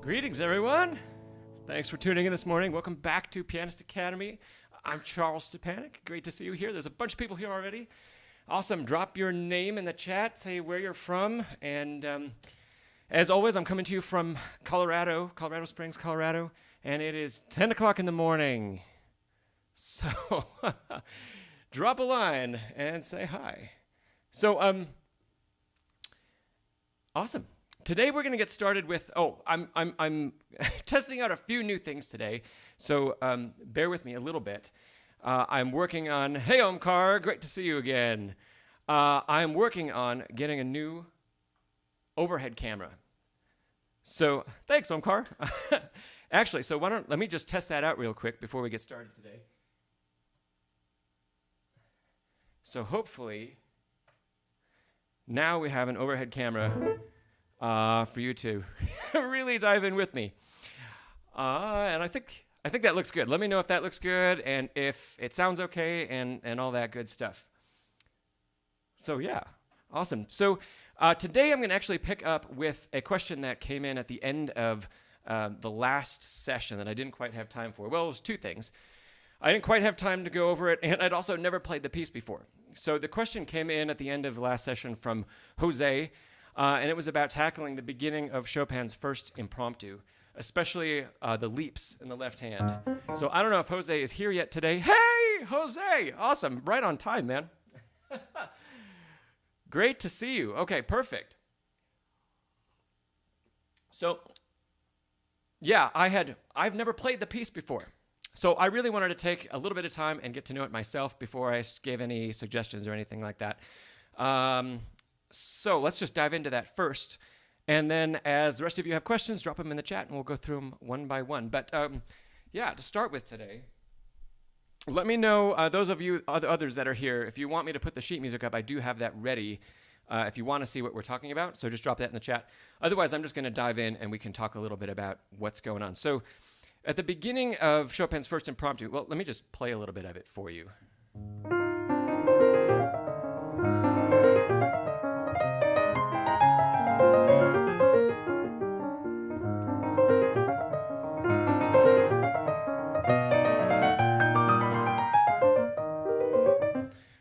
Greetings, everyone. Thanks for tuning in this morning. Welcome back to Pianist Academy. I'm Charles Szczepanek. Great to see you here. There's a bunch of people here already. Awesome. Drop your name in the chat. Say where you're from. And as always, I'm coming to you from Colorado Springs, Colorado. And it is 10 o'clock in the morning. So drop a line and say hi. So, awesome. Today we're going to get started with, I'm testing out a few new things today, so bear with me a little bit. I'm working on, hey Omkar, great to see you again. I'm working on getting a new overhead camera. So, thanks Omkar. Actually, so let me just test that out real quick before we get started today. So hopefully, now we have an overhead camera for you to really dive in with me. And I think that looks good. Let me know if that looks good and if it sounds okay and all that good stuff. So yeah, awesome. So today I'm going to actually pick up with a question that came in at the end of the last session that I didn't quite have time for. Well, it was two things. I didn't quite have time to go over it, and I'd also never played the piece before. So the question came in at the end of the last session from Jose, and it was about tackling the beginning of Chopin's first Impromptu, especially the leaps in the left hand. So I don't know if Jose is here yet today. Hey, Jose! Awesome. Right on time, man. Great to see you. Okay, perfect. So, yeah, I've never played the piece before. So I really wanted to take a little bit of time and get to know it myself before I gave any suggestions or anything like that. So let's just dive into that first. And then as the rest of you have questions, drop them in the chat and we'll go through them one by one. But yeah, to start with today, let me know, those of you others that are here, if you want me to put the sheet music up, I do have that ready if you want to see what we're talking about. So just drop that in the chat. Otherwise, I'm just going to dive in and we can talk a little bit about what's going on. So at the beginning of Chopin's first Impromptu, well, let me just play a little bit of it for you.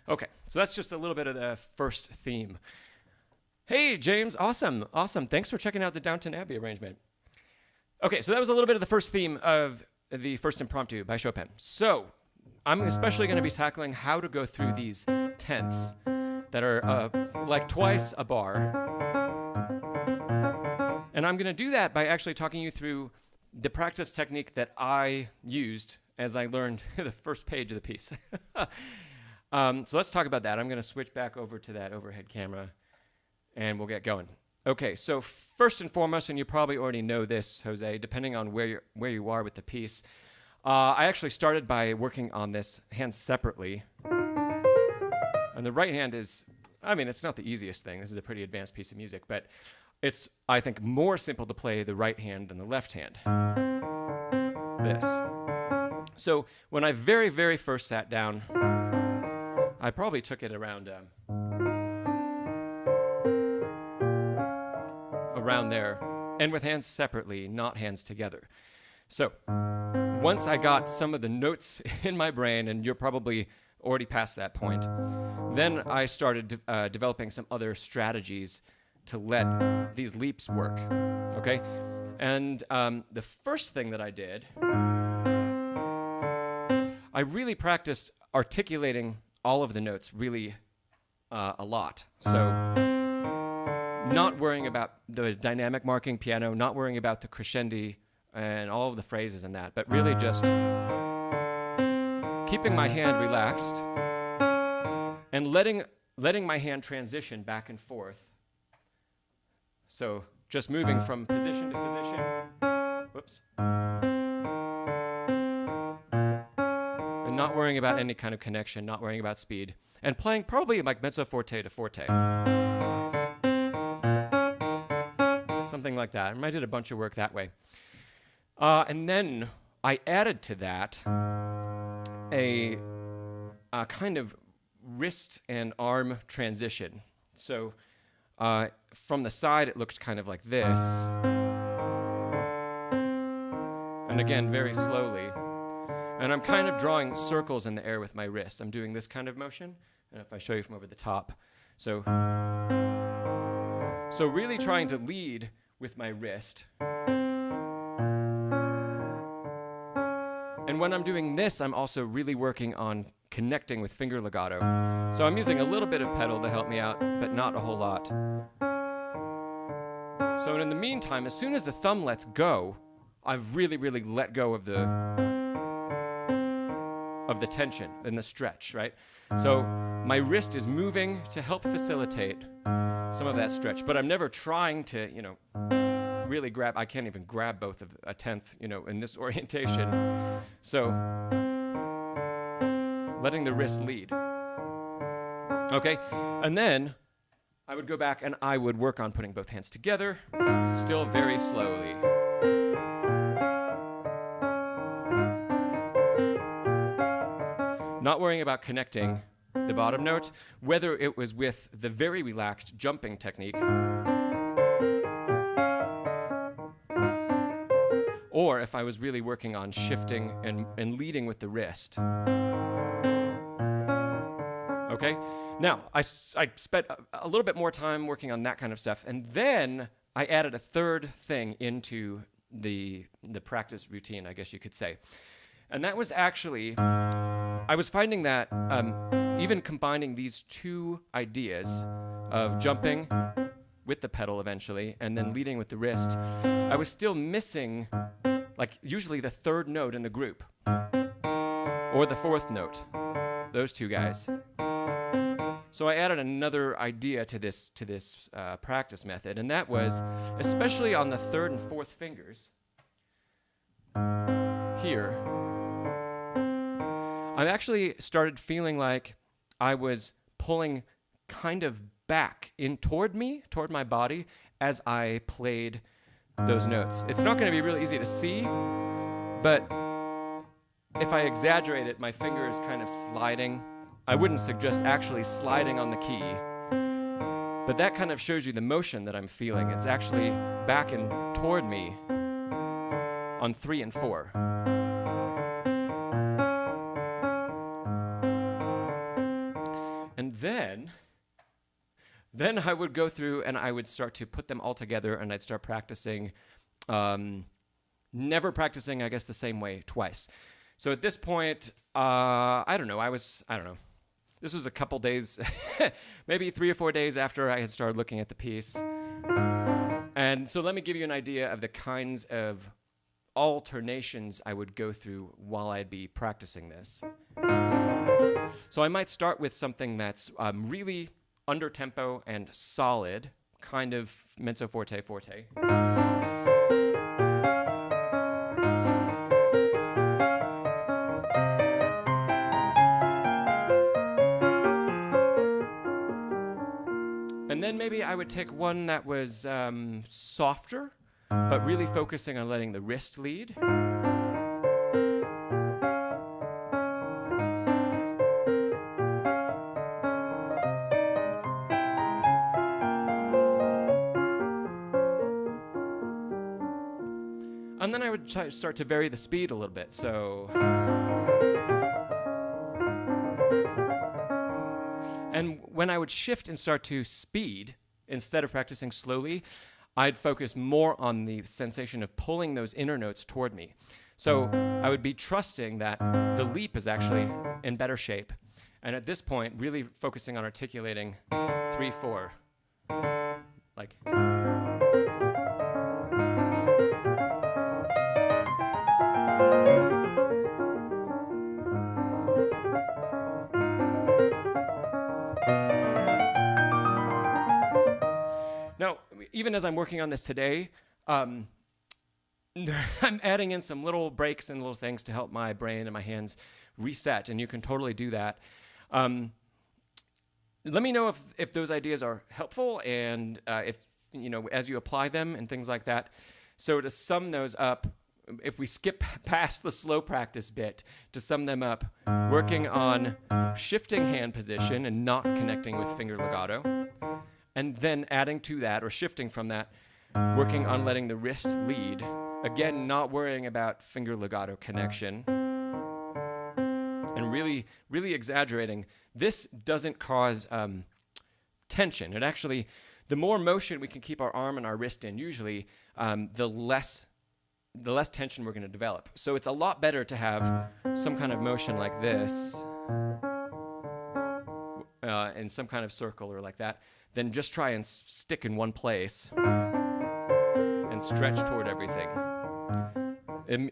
Okay, so that's just a little bit of the first theme. Hey, James, awesome. Thanks for checking out the Downton Abbey arrangement. Okay, so that was a little bit of the first theme of the first Impromptu by Chopin. So I'm especially going to be tackling how to go through these tenths that are like twice a bar. And I'm going to do that by actually talking you through the practice technique that I used as I learned the first page of the piece. So let's talk about that. I'm going to switch back over to that overhead camera and we'll get going. Okay, so first and foremost, and you probably already know this, Jose, depending on where you are with the piece, I actually started by working on this hand separately. And the right hand is, I mean, it's not the easiest thing. This is a pretty advanced piece of music, but it's, I think, more simple to play the right hand than the left hand. This. So when I very, very first sat down, I probably took it around there, and with hands separately, not hands together. So once I got some of the notes in my brain, and you're probably already past that point, then I started developing some other strategies to let these leaps work, okay? And the first thing that I did, I really practiced articulating all of the notes really a lot. So not worrying about the dynamic marking piano, not worrying about the crescendi and all of the phrases in that, but really just keeping my hand relaxed and letting my hand transition back and forth. So just moving from position to position. Whoops. And not worrying about any kind of connection, not worrying about speed. And playing probably like mezzo forte to forte. Something like that. And I did a bunch of work that way. And then I added to that a kind of wrist and arm transition. So from the side, it looked kind of like this. And again, very slowly. And I'm kind of drawing circles in the air with my wrist. I'm doing this kind of motion. And if I show you from over the top. So really trying to lead with my wrist. And when I'm doing this, I'm also really working on connecting with finger legato. So I'm using a little bit of pedal to help me out, but not a whole lot. So in the meantime, as soon as the thumb lets go, I've really, really let go of the tension and the stretch, right? So my wrist is moving to help facilitate some of that stretch, but I'm never trying to, really grab. I can't even grab both of a tenth, in this orientation. So letting the wrist lead. Okay, and then I would go back and I would work on putting both hands together, still very slowly. Not worrying about connecting the bottom note, whether it was with the very relaxed jumping technique or if I was really working on shifting and leading with the wrist. Okay? Now, I spent a little bit more time working on that kind of stuff, and then I added a third thing into the practice routine, I guess you could say. And that was actually, I was finding that even combining these two ideas of jumping with the pedal eventually and then leading with the wrist, I was still missing usually the third note in the group or the fourth note, those two guys. So I added another idea to this practice method, and that was, especially on the third and fourth fingers here, I actually started feeling like I was pulling kind of back in toward my body as I played those notes. It's not going to be really easy to see, but if I exaggerate it, my finger is kind of sliding. I wouldn't suggest actually sliding on the key, but that kind of shows you the motion that I'm feeling. It's actually back and toward me on 3 and 4. And then I would go through and I would start to put them all together and I'd start practicing, never practicing, I guess, the same way twice. So at this point, I don't know. This was a couple days, maybe 3 or 4 days after I had started looking at the piece. And so let me give you an idea of the kinds of alternations I would go through while I'd be practicing this. So I might start with something that's really under tempo and solid, kind of mezzo forte forte. And then maybe I would take one that was softer, but really focusing on letting the wrist lead. And then I would start to vary the speed a little bit. So, and when I would shift and start to speed, instead of practicing slowly, I'd focus more on the sensation of pulling those inner notes toward me. So I would be trusting that the leap is actually in better shape. And at this point, really focusing on articulating 3, 4, like. Now, even as I'm working on this today, I'm adding in some little breaks and little things to help my brain and my hands reset, and you can totally do that. Let me know if those ideas are helpful and if, as you apply them and things like that. So to sum those up, if we skip past the slow practice bit, to sum them up, working on shifting hand position and not connecting with finger legato, and then adding to that, or shifting from that, working on letting the wrist lead, again, not worrying about finger legato connection and really exaggerating. This doesn't cause tension. It actually, the more motion we can keep our arm and our wrist in, usually, the less tension we're going to develop. So it's a lot better to have some kind of motion like this in some kind of circle or like that than just try and stick in one place and stretch toward everything.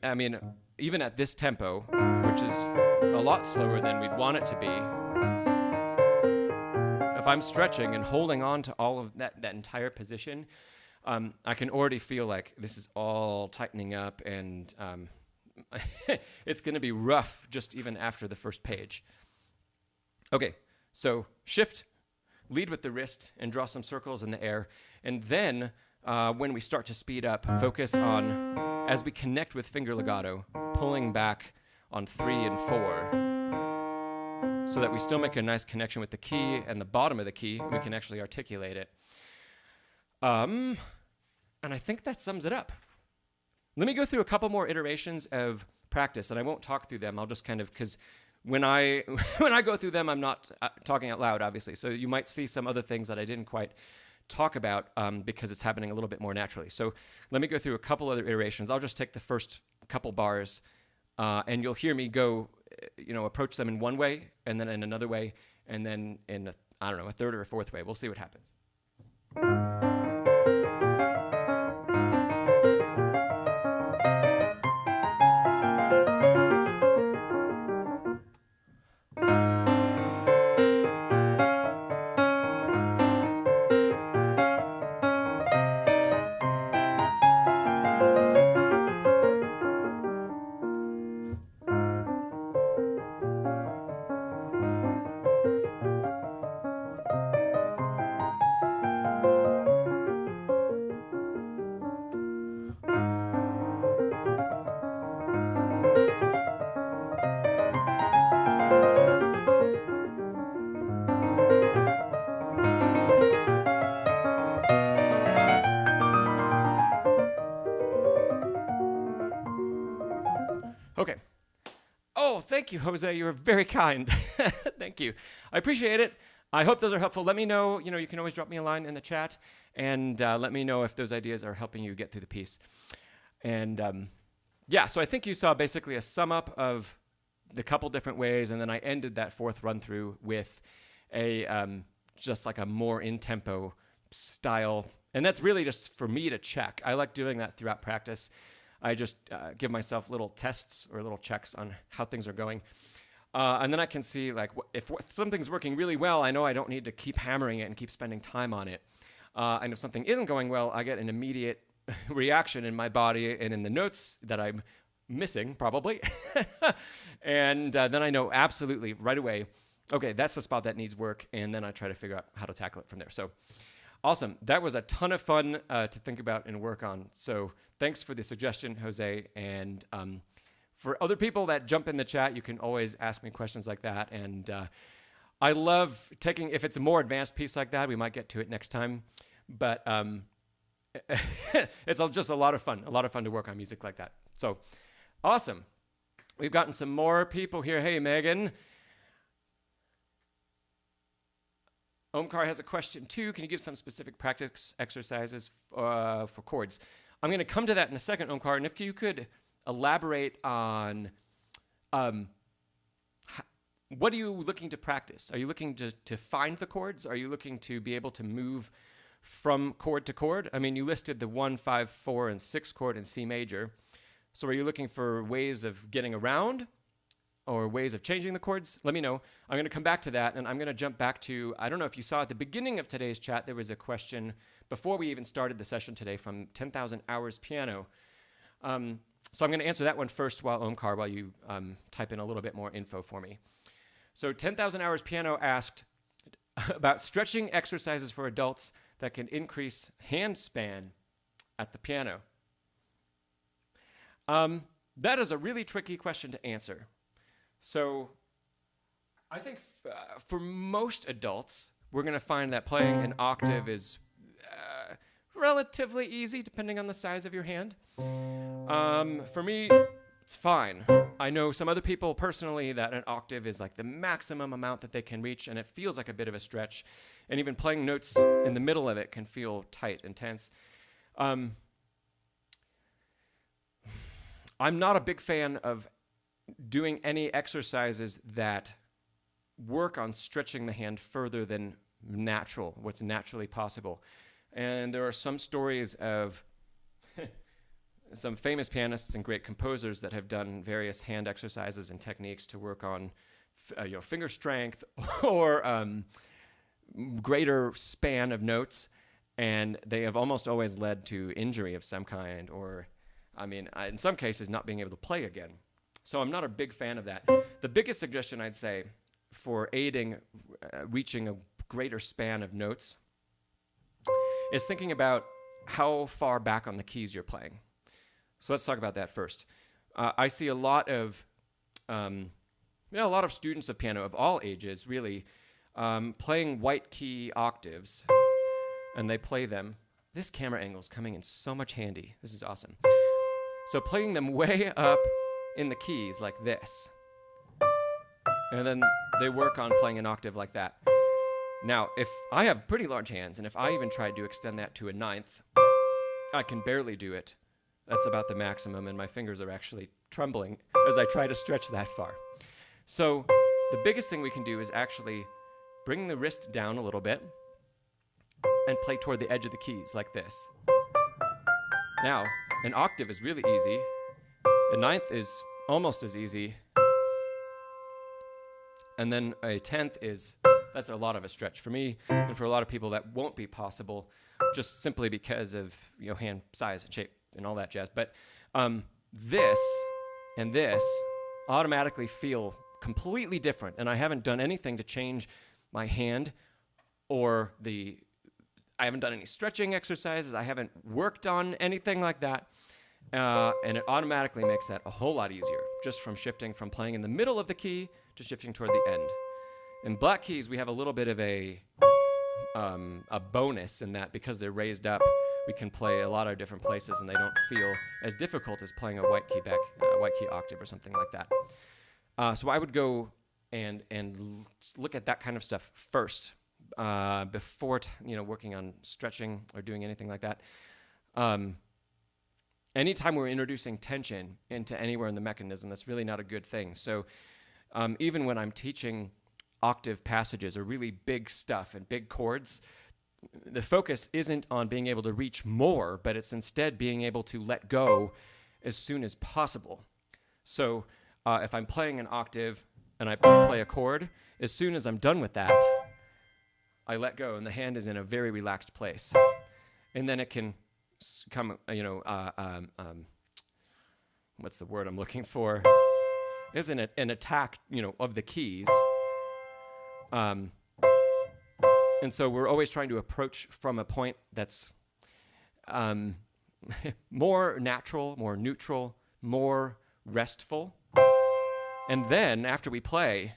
I mean, even at this tempo, which is a lot slower than we'd want it to be, if I'm stretching and holding on to all of that entire position, I can already feel like this is all tightening up, and it's going to be rough just even after the first page. Okay, so shift, lead with the wrist, and draw some circles in the air. And then when we start to speed up, focus on, as we connect with finger legato, pulling back on 3 and 4 so that we still make a nice connection with the key and the bottom of the key. We can actually articulate it. And I think that sums it up. Let me go through a couple more iterations of practice, and I won't talk through them. I'll just kind of, because when I go through them, I'm not talking out loud, obviously. So you might see some other things that I didn't quite talk about because it's happening a little bit more naturally. So let me go through a couple other iterations. I'll just take the first couple bars, and you'll hear me go, approach them in one way, and then in another way, and then in, a third or a fourth way. We'll see what happens. Okay. Oh, thank you, Jose. You were very kind. Thank you. I appreciate it. I hope those are helpful. Let me know, you can always drop me a line in the chat, and let me know if those ideas are helping you get through the piece. And so I think you saw basically a sum up of the couple different ways, and then I ended that fourth run through with a just like a more in-tempo style. And that's really just for me to check. I like doing that throughout practice. I just give myself little tests or little checks on how things are going. And then I can see, like, if something's working really well, I know I don't need to keep hammering it and keep spending time on it. And if something isn't going well, I get an immediate reaction in my body and in the notes that I'm missing, probably. And then I know absolutely right away, okay, that's the spot that needs work. And then I try to figure out how to tackle it from there. So awesome. That was a ton of fun to think about and work on. So thanks for the suggestion, Jose. And for other people that jump in the chat, you can always ask me questions like that. And I love taking, if it's a more advanced piece like that, we might get to it next time. But it's just a lot of fun to work on music like that. So awesome. We've gotten some more people here. Hey, Megan. Omkar has a question too. Can you give some specific practice exercises for chords? I'm going to come to that in a second, Omkar. And if you could elaborate on what are you looking to practice? Are you looking to find the chords? Are you looking to be able to move from chord to chord? I mean, you listed the 1, 5, 4, and 6 chord in C major. So are you looking for ways of getting around or ways of changing the chords? Let me know. I'm going to come back to that, and I'm going to jump back to, I don't know if you saw at the beginning of today's chat, there was a question before we even started the session today from 10,000 Hours Piano. So I'm going to answer that one first while you type in a little bit more info for me. So 10,000 Hours Piano asked about stretching exercises for adults that can increase hand span at the piano. That is a really tricky question to answer. So I think for most adults, we're going to find that playing an octave is relatively easy depending on the size of your hand. For me, it's fine. I know some other people personally that an octave is like the maximum amount that they can reach, and it feels like a bit of a stretch. And even playing notes in the middle of it can feel tight and tense. I'm not a big fan of doing any exercises that work on stretching the hand further than what's naturally possible. And there are some stories of some famous pianists and great composers that have done various hand exercises and techniques to work on finger strength or greater span of notes, and they have almost always led to injury of some kind, or in some cases not being able to play again. So I'm not a big fan of that. The biggest suggestion I'd say for aiding reaching a greater span of notes is thinking about how far back on the keys you're playing. So let's talk about that first. I see a lot of students of piano of all ages really playing white key octaves, and they play them. This camera angle is coming in so much handy. This is awesome. So playing them way up in the keys like this, and then they work on playing an octave like that. Now, if I have pretty large hands, and if I even tried to extend that to a ninth, I can barely do it. That's about the maximum, and my fingers are actually trembling as I try to stretch that far. So the biggest thing we can do is actually bring the wrist down a little bit and play toward the edge of the keys like this. Now, an octave is really easy. A ninth is almost as easy. And then a tenth that's a lot of a stretch for me, and for a lot of people that won't be possible just simply because of hand size and shape and all that jazz. But this and this automatically feel completely different, and I haven't done anything to change my hand I haven't done any stretching exercises. I haven't worked on anything like that. And it automatically makes that a whole lot easier, just from shifting from playing in the middle of the key to shifting toward the end. In black keys, we have a little bit of a bonus in that because they're raised up, we can play a lot of different places, and they don't feel as difficult as playing a white key octave or something like that. So I would go and look at that kind of stuff first before working on stretching or doing anything like that. Anytime we're introducing tension into anywhere in the mechanism, that's really not a good thing. So even when I'm teaching octave passages or really big stuff and big chords, the focus isn't on being able to reach more, but it's instead being able to let go as soon as possible. So if I'm playing an octave and I play a chord, as soon as I'm done with that, I let go and the hand is in a very relaxed place. And then it can come, what's the word I'm looking for? Isn't it an attack, of the keys? And so we're always trying to approach from a point that's more natural, more neutral, more restful. And then after we play,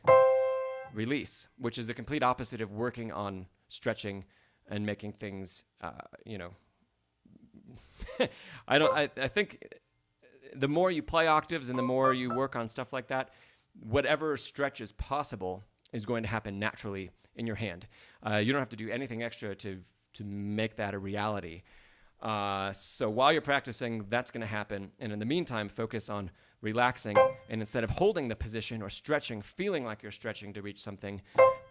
release, which is the complete opposite of working on stretching and making things, I think the more you play octaves and the more you work on stuff like that, whatever stretch is possible is going to happen naturally in your hand. You don't have to do anything extra to make that a reality. So while you're practicing, that's going to happen. And in the meantime, focus on relaxing. And instead of holding the position or stretching, feeling like you're stretching to reach something,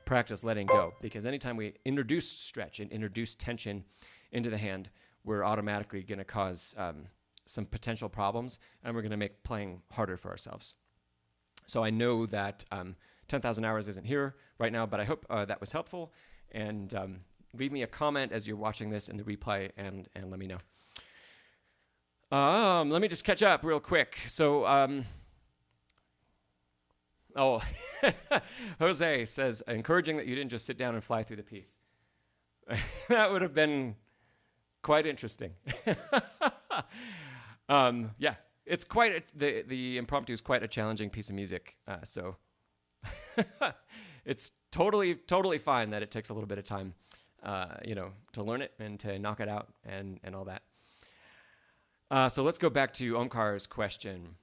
practice letting go. Because anytime we introduce stretch and introduce tension into the hand, we're automatically going to cause some potential problems, and we're going to make playing harder for ourselves. So I know that 10,000 Hours isn't here right now, but I hope that was helpful. And leave me a comment as you're watching this in the replay, and let me know. Let me just catch up real quick. So, Jose says, encouraging that you didn't just sit down and fly through the piece. That would have been quite interesting. Yeah, it's quite the Impromptu is quite a challenging piece of music. So it's totally fine that it takes a little bit of time. to learn it and to knock it out and all that. So let's go back to Omkar's question.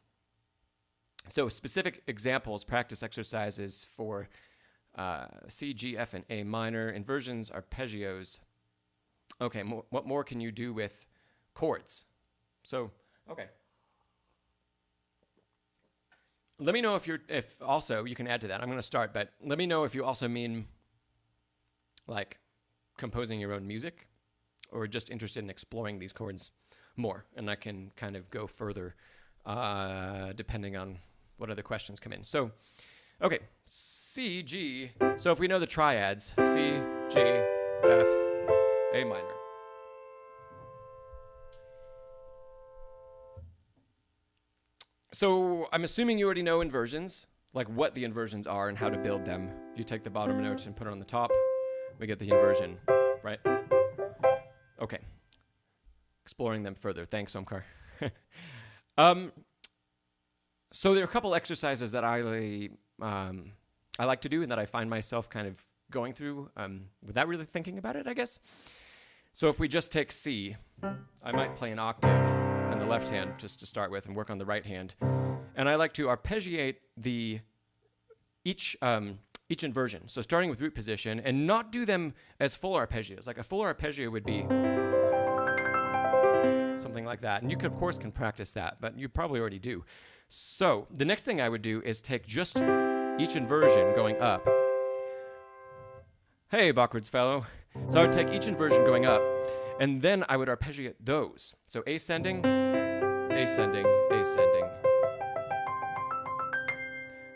So specific examples, practice exercises for C, G, F, and A minor, inversions, arpeggios. Okay, what more can you do with chords? So, okay. Let me know if also, you can add to that. I'm going to start, but let me know if you also mean like composing your own music or just interested in exploring these chords more. And I can kind of go further depending on what other questions come in. So, okay, C, G. So if we know the triads, C, G, F, A minor. So I'm assuming you already know inversions, like what the inversions are and how to build them. You take the bottom notes and put it on the top. We get the inversion, right? Okay. Exploring them further. Thanks, Omkar. So there are a couple exercises that I like to do and that I find myself kind of going through without really thinking about it, I guess. So if we just take C, I might play an octave in the left hand just to start with and work on the right hand. And I like to arpeggiate each inversion. So starting with root position and not do them as full arpeggios. Like a full arpeggio would be something like that. And you, of course, can practice that, but you probably already do. So the next thing I would do is take just each inversion going up. Hey, backwards fellow. So I would take each inversion going up, and then I would arpeggiate those. So ascending, ascending, ascending.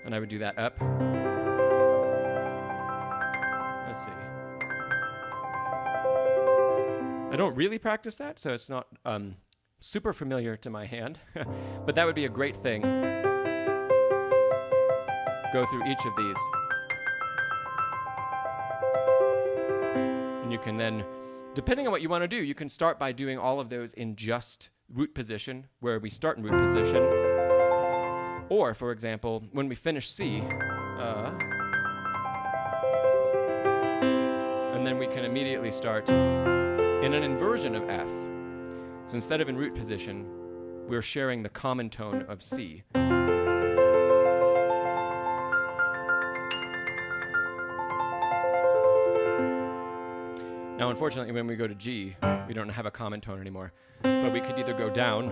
And I would do that up. Let's see. I don't really practice that, so it's not super familiar to my hand, but that would be a great thing. Go through each of these. And you can then, depending on what you want to do, you can start by doing all of those in just root position, where we start in root position. Or, for example, when we finish C, and then we can immediately start in an inversion of F. So instead of in root position, we're sharing the common tone of C. Now, unfortunately, when we go to G, we don't have a common tone anymore. But we could either go down.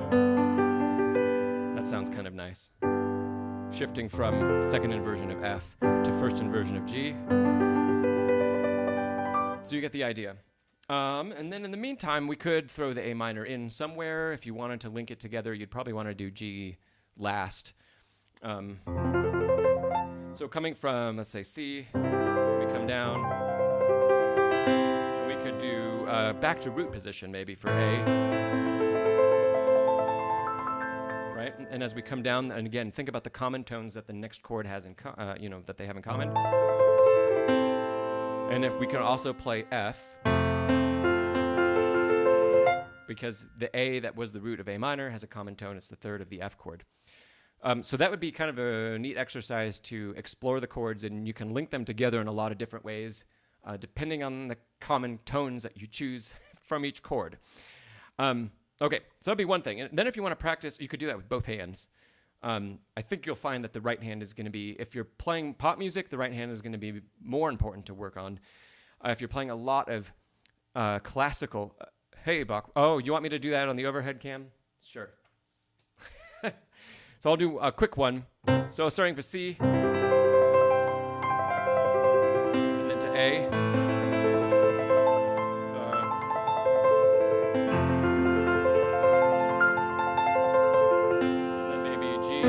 That sounds kind of nice. Shifting from second inversion of F to first inversion of G. So you get the idea. And then in the meantime, we could throw the A minor in somewhere. If you wanted to link it together, you'd probably want to do G last. So coming from, let's say, C, we come down. We could do back to root position maybe for A. Right? And as we come down, and again, think about the common tones that the next chord has in, that they have in common. And if we can also play F, because the A that was the root of A minor has a common tone. It's the third of the F chord. So that would be kind of a neat exercise to explore the chords, and you can link them together in a lot of different ways, depending on the common tones that you choose from each chord. Okay, so that'd be one thing. And then if you want to practice, you could do that with both hands. I think you'll find that the right hand is going to be, if you're playing pop music, the right hand is going to be more important to work on. If you're playing a lot of classical... Hey, Bach. Oh, you want me to do that on the overhead cam? Sure. So I'll do a quick one. So starting for C, and then to A. Then maybe G.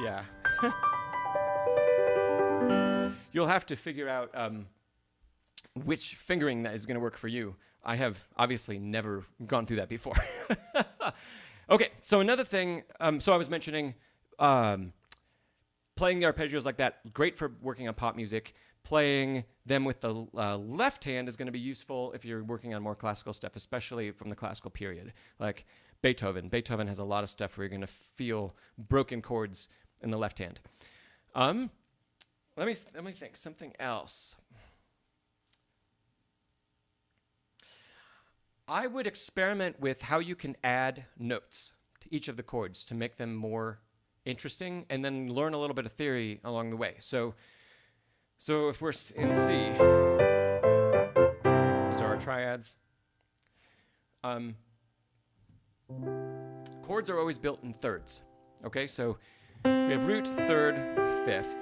Yeah. You'll have to figure out which fingering that is going to work for you. I have obviously never gone through that before. Okay, so another thing, so I was mentioning playing the arpeggios like that, great for working on pop music. Playing them with the left hand is going to be useful if you're working on more classical stuff, especially from the classical period, like Beethoven. Beethoven has a lot of stuff where you're going to feel broken chords in the left hand. let me think something else. I would experiment with how you can add notes to each of the chords to make them more interesting, and then learn a little bit of theory along the way. So if we're in C, these are our triads. Chords are always built in thirds. Okay, so we have root, third, fifth.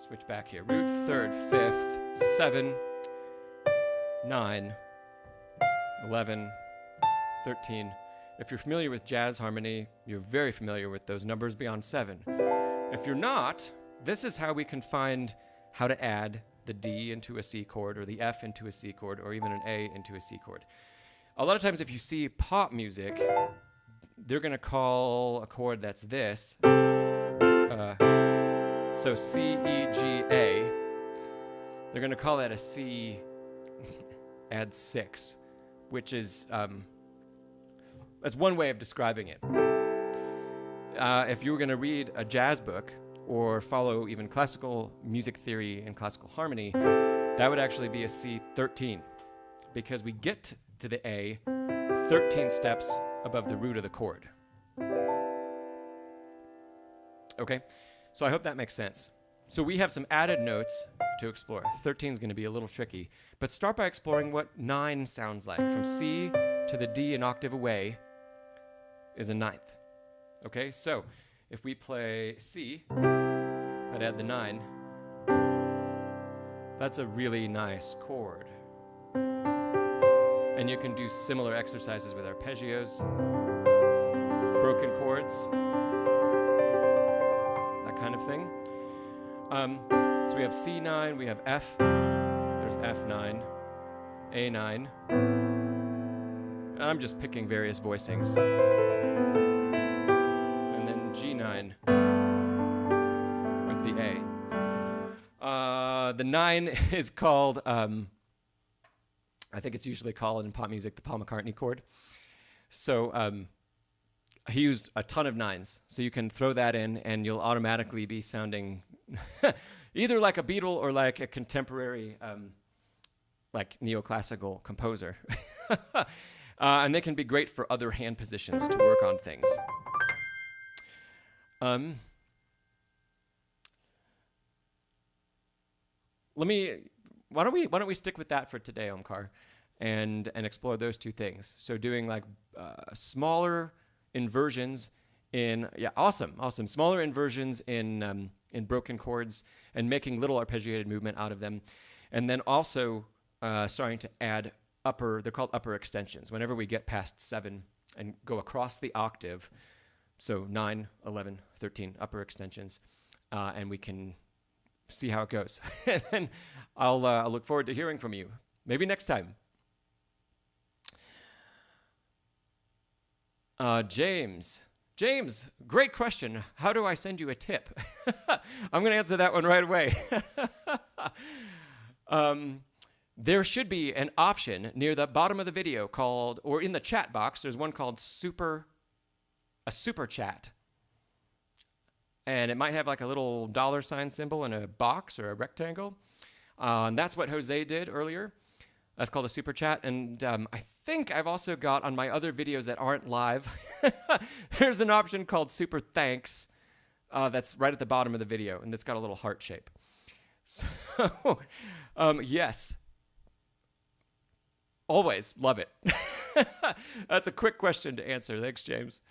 Switch back here. Root, third, fifth, 7, 9, 11, 13. If you're familiar with jazz harmony, you're very familiar with those numbers beyond 7. If you're not, this is how we can find how to add the D into a C chord, or the F into a C chord, or even an A into a C chord. A lot of times if you see pop music, they're going to call a chord that's this. So C, E, G, A. They're going to call that a C add 6, which is, that's one way of describing it. If you were going to read a jazz book or follow even classical music theory and classical harmony, that would actually be a C13, because we get to the A 13 steps above the root of the chord. Okay, so I hope that makes sense. So we have some added notes to explore. 13 is going to be a little tricky, but start by exploring what 9 sounds like. From C to the D an octave away is a ninth. Okay, so if we play C, but add the 9, that's a really nice chord. And you can do similar exercises with arpeggios, broken chords, that kind of thing. So we have C9, we have F, there's F9, A9, and I'm just picking various voicings. And then G9 with the A. The 9 is called, I think it's usually called in pop music the Paul McCartney chord. So he used a ton of 9s, so you can throw that in and you'll automatically be sounding either like a Beatle or like a contemporary like neoclassical composer. And they can be great for other hand positions to work on things. Why don't we stick with that for today, Omkar, and explore those two things. So doing like smaller inversions in smaller inversions in broken chords and making little arpeggiated movement out of them, and then also starting to add they're called upper extensions. Whenever we get past 7 and go across the octave, so 9, 11, 13 upper extensions, and we can see how it goes. And then I'll look forward to hearing from you. Maybe next time. James, great question. How do I send you a tip? I'm going to answer that one right away. There should be an option near the bottom of the video called, or in the chat box, there's one called super chat. And it might have like a little $ symbol in a box or a rectangle. And that's what Jose did earlier. That's called a super chat. And I think I've also got on my other videos that aren't live, there's an option called super thanks that's right at the bottom of the video. And it's got a little heart shape. So, yes. Always love it. That's a quick question to answer. Thanks, James.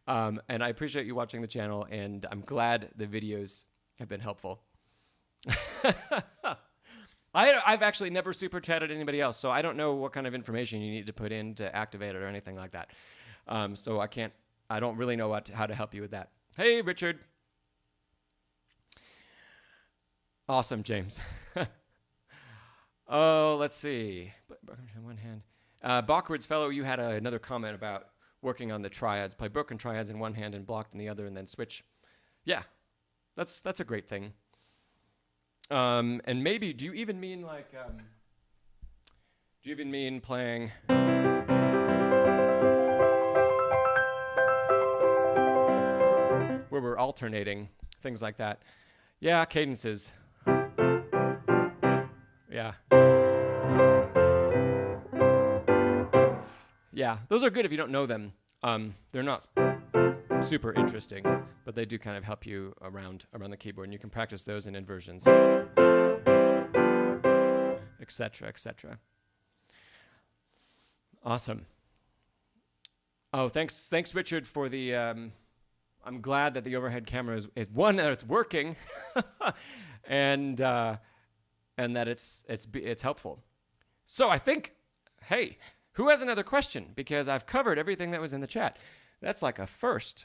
And I appreciate you watching the channel, and I'm glad the videos have been helpful. I've actually never super chatted anybody else, so I don't know what kind of information you need to put in to activate it or anything like that. So I don't really know how to help you with that. Hey, Richard. Awesome, James. Oh, let's see. One hand. Bachward's fellow, you had another comment about working on the triads. Play broken triads in one hand and blocked in the other, and then switch. Yeah, that's a great thing. And maybe, do you even mean like, do you even mean playing? Where we're alternating, things like that. Yeah, cadences. Yeah. Yeah, those are good if you don't know them. They're not super interesting, but they do kind of help you around the keyboard, and you can practice those in inversions, etc., etc. Awesome. Oh, thanks, Richard, for the. I'm glad that the overhead camera is one, that it's working, and that it's helpful. So I think, hey, who has another question? Because I've covered everything that was in the chat. That's like a first.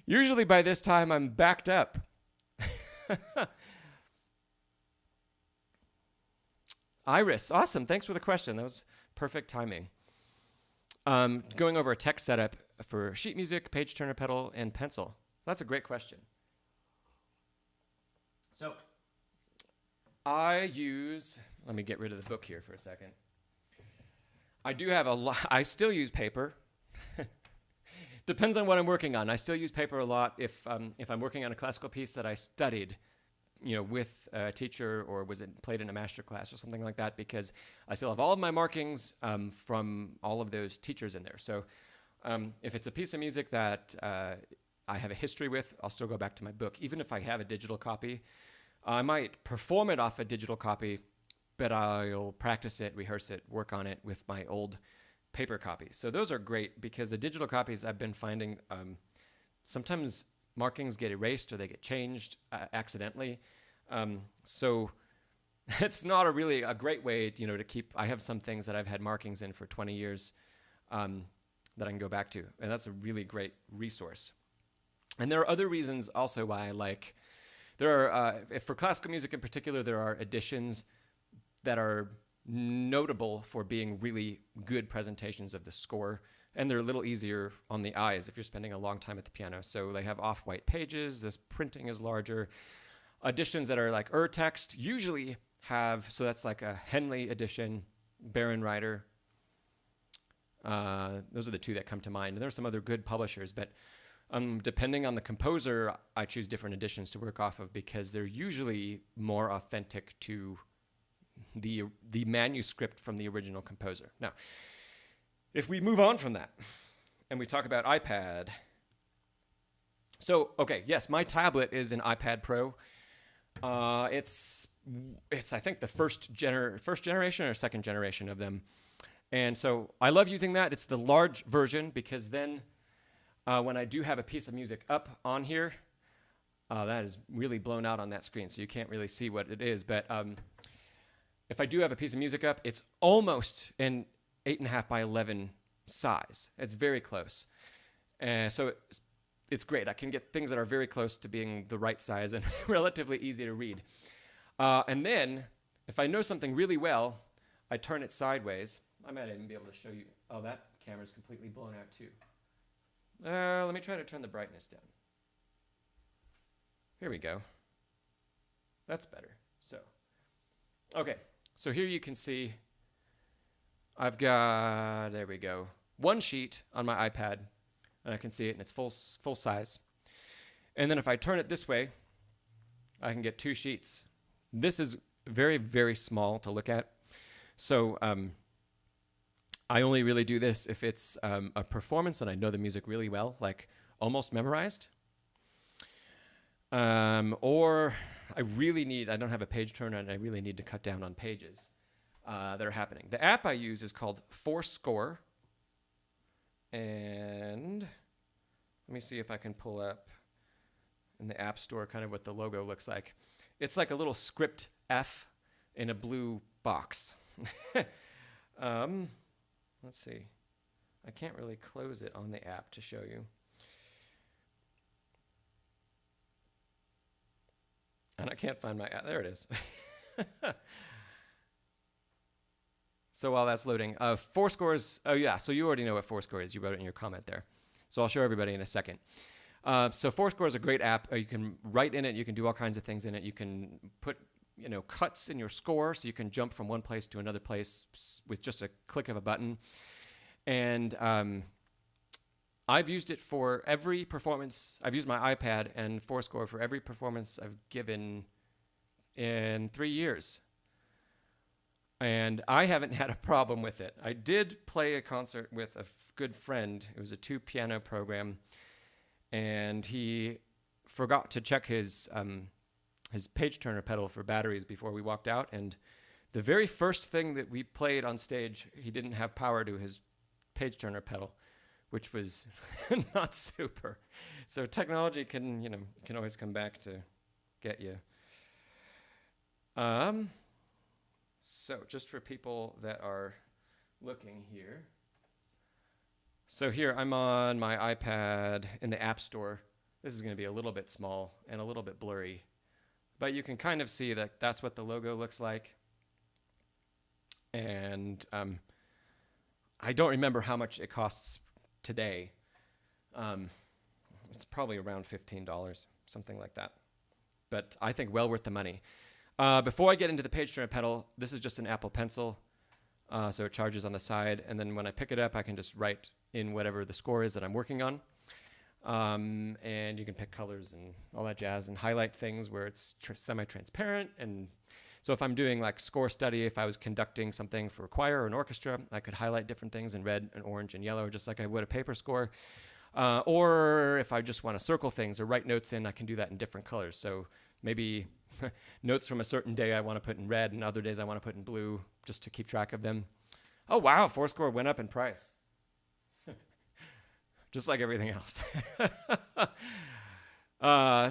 Usually by this time I'm backed up. Iris, awesome. Thanks for the question. That was perfect timing. Going over a text setup for sheet music, page turner pedal, and pencil. That's a great question. So I use, let me get rid of the book here for a second. I do have a lot, I still use paper. Depends on what I'm working on. I still use paper a lot if I'm working on a classical piece that I studied, with a teacher or played in a master class or something like that, because I still have all of my markings from all of those teachers in there. So if it's a piece of music that I have a history with, I'll still go back to my book. Even if I have a digital copy, I might perform it off a digital copy, but I'll practice it, rehearse it, work on it with my old paper copies. So those are great, because the digital copies I've been finding sometimes markings get erased or they get changed accidentally. So it's not really a great way, to keep. I have some things that I've had markings in for 20 years that I can go back to, and that's a really great resource. And there are other reasons also why I like. There are, for classical music in particular, there are editions that are notable for being really good presentations of the score, and they're a little easier on the eyes if you're spending a long time at the piano. So they have off-white pages, this printing is larger. Editions that are like text usually have, so that's like a Henley edition, Baron Rider. Those are the two that come to mind. And there are some other good publishers, but depending on the composer, I choose different editions to work off of, because they're usually more authentic to the manuscript from the original composer. Now, if we move on from that and we talk about iPad. So, okay, yes, my tablet is an iPad Pro. It's I think the first generation or second generation of them. And so I love using that. It's the large version, because then when I do have a piece of music up on here, that is really blown out on that screen, so you can't really see what it is. But if I do have a piece of music up, it's almost an 8.5 by 11 size. It's very close. So it's great. I can get things that are very close to being the right size and relatively easy to read. And then if I know something really well, I turn it sideways. I might even be able to show you. Oh, that camera's completely blown out too. Let me try to turn the brightness down. Here we go. That's better. So, okay. So here you can see I've got, there we go, one sheet on my iPad, and I can see it in its full size. And then if I turn it this way, I can get two sheets. This is very, very small to look at. So I only really do this if it's a performance and I know the music really well, like almost memorized. Or I don't have a page turner, and I really need to cut down on pages that are happening. The app I use is called Fourscore. And let me see if I can pull up in the App Store kind of what the logo looks like. It's like a little script F in a blue box. Let's see. I can't really close it on the app to show you. And I can't find my app. There it is. So while that's loading, Fourscore's, oh yeah, so you already know what Fourscore is. You wrote it in your comment there. So I'll show everybody in a second. So Fourscore is a great app. You can write in it. You can do all kinds of things in it. You can put cuts in your score, so you can jump from one place to another place with just a click of a button. And I've used it for every performance. I've used my iPad and Fourscore for every performance I've given in 3 years. And I haven't had a problem with it. I did play a concert with a good friend. It was a 2-piano program. And he forgot to check his page turner pedal for batteries before we walked out. And the very first thing that we played on stage, he didn't have power to his page turner pedal, which was not super. So technology can always come back to get you. So just for people that are looking here. So here I'm on my iPad in the App Store. This is going to be a little bit small and a little bit blurry, but you can kind of see that that's what the logo looks like. And I don't remember how much it costs today. It's probably around $15, something like that. But I think well worth the money. Before I get into the page turner pedal, this is just an Apple Pencil. So it charges on the side. And then when I pick it up, I can just write in whatever the score is that I'm working on. And you can pick colors and all that jazz and highlight things where it's semi-transparent. And so if I'm doing like score study, if I was conducting something for a choir or an orchestra, I could highlight different things in red and orange and yellow, just like I would a paper score. Or if I just want to circle things or write notes in, I can do that in different colors. So maybe notes from a certain day I want to put in red and other days I want to put in blue just to keep track of them. Oh, wow, Fourscore went up in price. Just like everything else.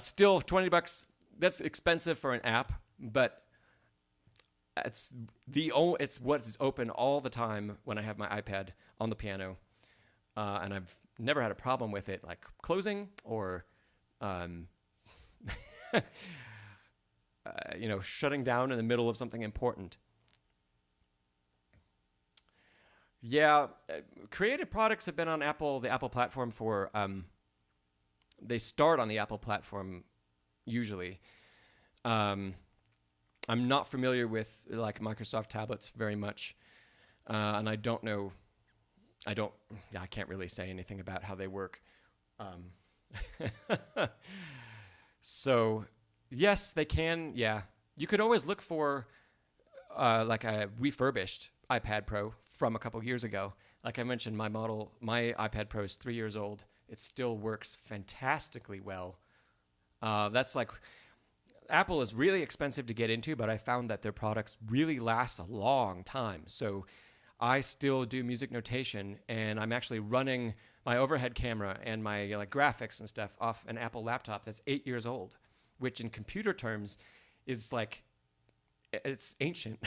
Still $20. That's expensive for an app, but it's what's open all the time when I have my iPad on the piano, and I've never had a problem with it, like closing or, shutting down in the middle of something important. Yeah, creative products have been on the Apple platform for. They start on the Apple platform usually. I'm not familiar with like Microsoft tablets very much, and I don't know. I can't really say anything about how they work. So yes, they can. Yeah, you could always look for like a refurbished iPad Pro from a couple years ago. Like I mentioned, my iPad Pro is 3 years old. It still works fantastically well. That's like. Apple is really expensive to get into, but I found that their products really last a long time. So I still do music notation, and I'm actually running my overhead camera and my graphics and stuff off an Apple laptop that's 8 years old, which in computer terms is like, it's ancient.